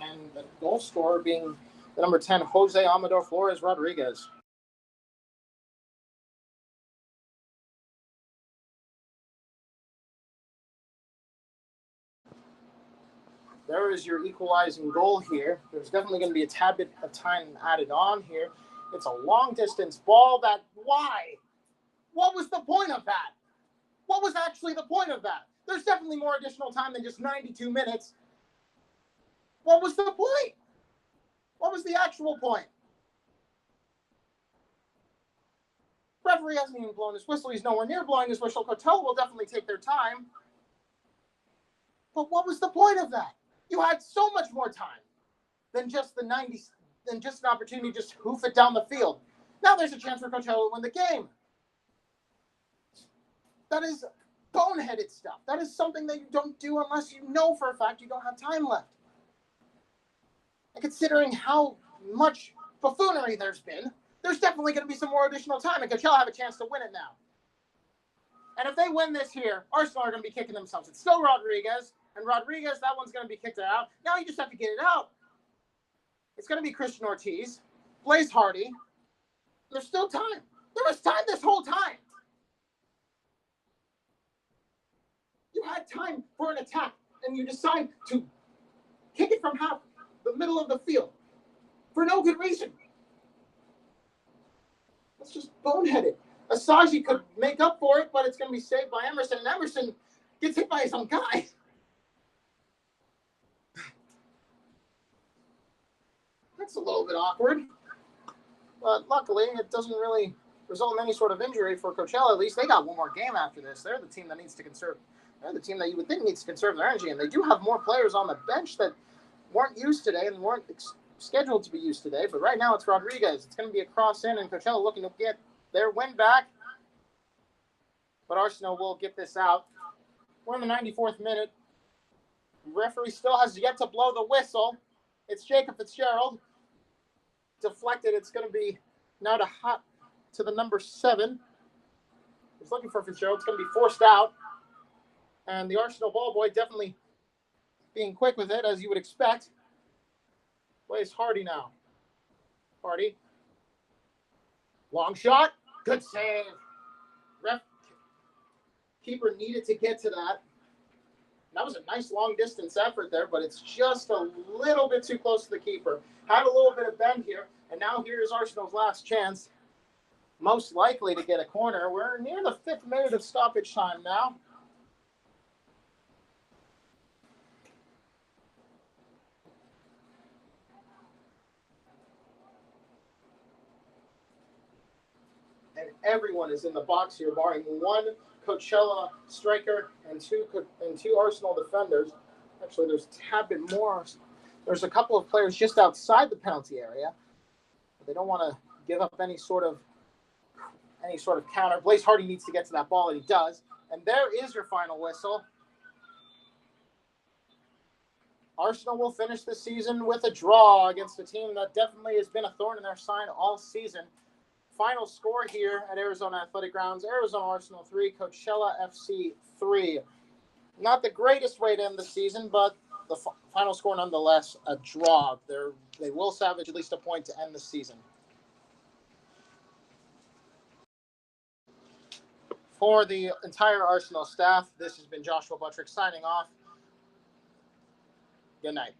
And the goal scorer being the number 10, Jose Amador Flores Rodriguez. There is your equalizing goal here. There's definitely going to be a tad bit of time added on here. It's a long-distance ball. Why? What was the point of that? What was actually the point of that? There's definitely more additional time than just 92 minutes. What was the point? What was the actual point? Referee hasn't even blown his whistle. He's nowhere near blowing his whistle. Coachella will definitely take their time. But what was the point of that? You had so much more time than just the 90s, than just an opportunity to just hoof it down the field. Now there's a chance for Coachella to win the game. That is boneheaded stuff. That is something that you don't do unless you know for a fact you don't have time left. And considering how much buffoonery there's been, there's definitely going to be some more additional time, and Coachella have a chance to win it now. And if they win this here, Arsenal are going to be kicking themselves. It's still Rodriguez, and Rodriguez, that one's going to be kicked out. Now you just have to get it out. It's going to be Christian Ortiz, Blaise Hardy. There's still time. There was time this whole time. You had time for an attack, and you decide to kick it from the middle of the field for no good reason. That's just boneheaded. Asaji could make up for it, but it's going to be saved by Emerson, and Emerson gets hit by his own guy. That's a little bit awkward. But luckily, it doesn't really result in any sort of injury for Coachella. At least they got one more game after this. They're the team that needs to conserve. They're the team that you would think needs to conserve their energy, and they do have more players on the bench that weren't used today and weren't scheduled to be used today. But right now, it's Rodriguez. It's going to be a cross in, and Coachella looking to get their win back. But Arsenal will get this out. We're in the 94th minute. The referee still has yet to blow the whistle. It's Jacob Fitzgerald. Deflected. It's going to be now to the number 7. He's looking for Fitzgerald. It's going to be forced out. And the Arsenal ball boy definitely being quick with it, as you would expect. Blaise Hardy now. Hardy. Long shot. Good save. Keeper needed to get to that. That was a nice long-distance effort there, but it's just a little bit too close to the keeper. Had a little bit of bend here, and now here's Arsenal's last chance, most likely to get a corner. We're near the 5th minute of stoppage time now. and everyone is in the box here, barring one Coachella striker and two Arsenal defenders. Actually, there's a tad bit more. There's a couple of players just outside the penalty area. They don't want to give up any sort of counter. Blaze Hardy needs to get to that ball, and he does. And there is your final whistle. Arsenal will finish the season with a draw against a team that definitely has been a thorn in their side all season. Final score here at Arizona Athletic Grounds: Arizona Arsenal 3, Coachella FC 3. Not the greatest way to end the season, but the final score nonetheless a draw. They will salvage at least a point to end the season. For the entire Arsenal staff, this has been Joshua Buttrick signing off. Good night.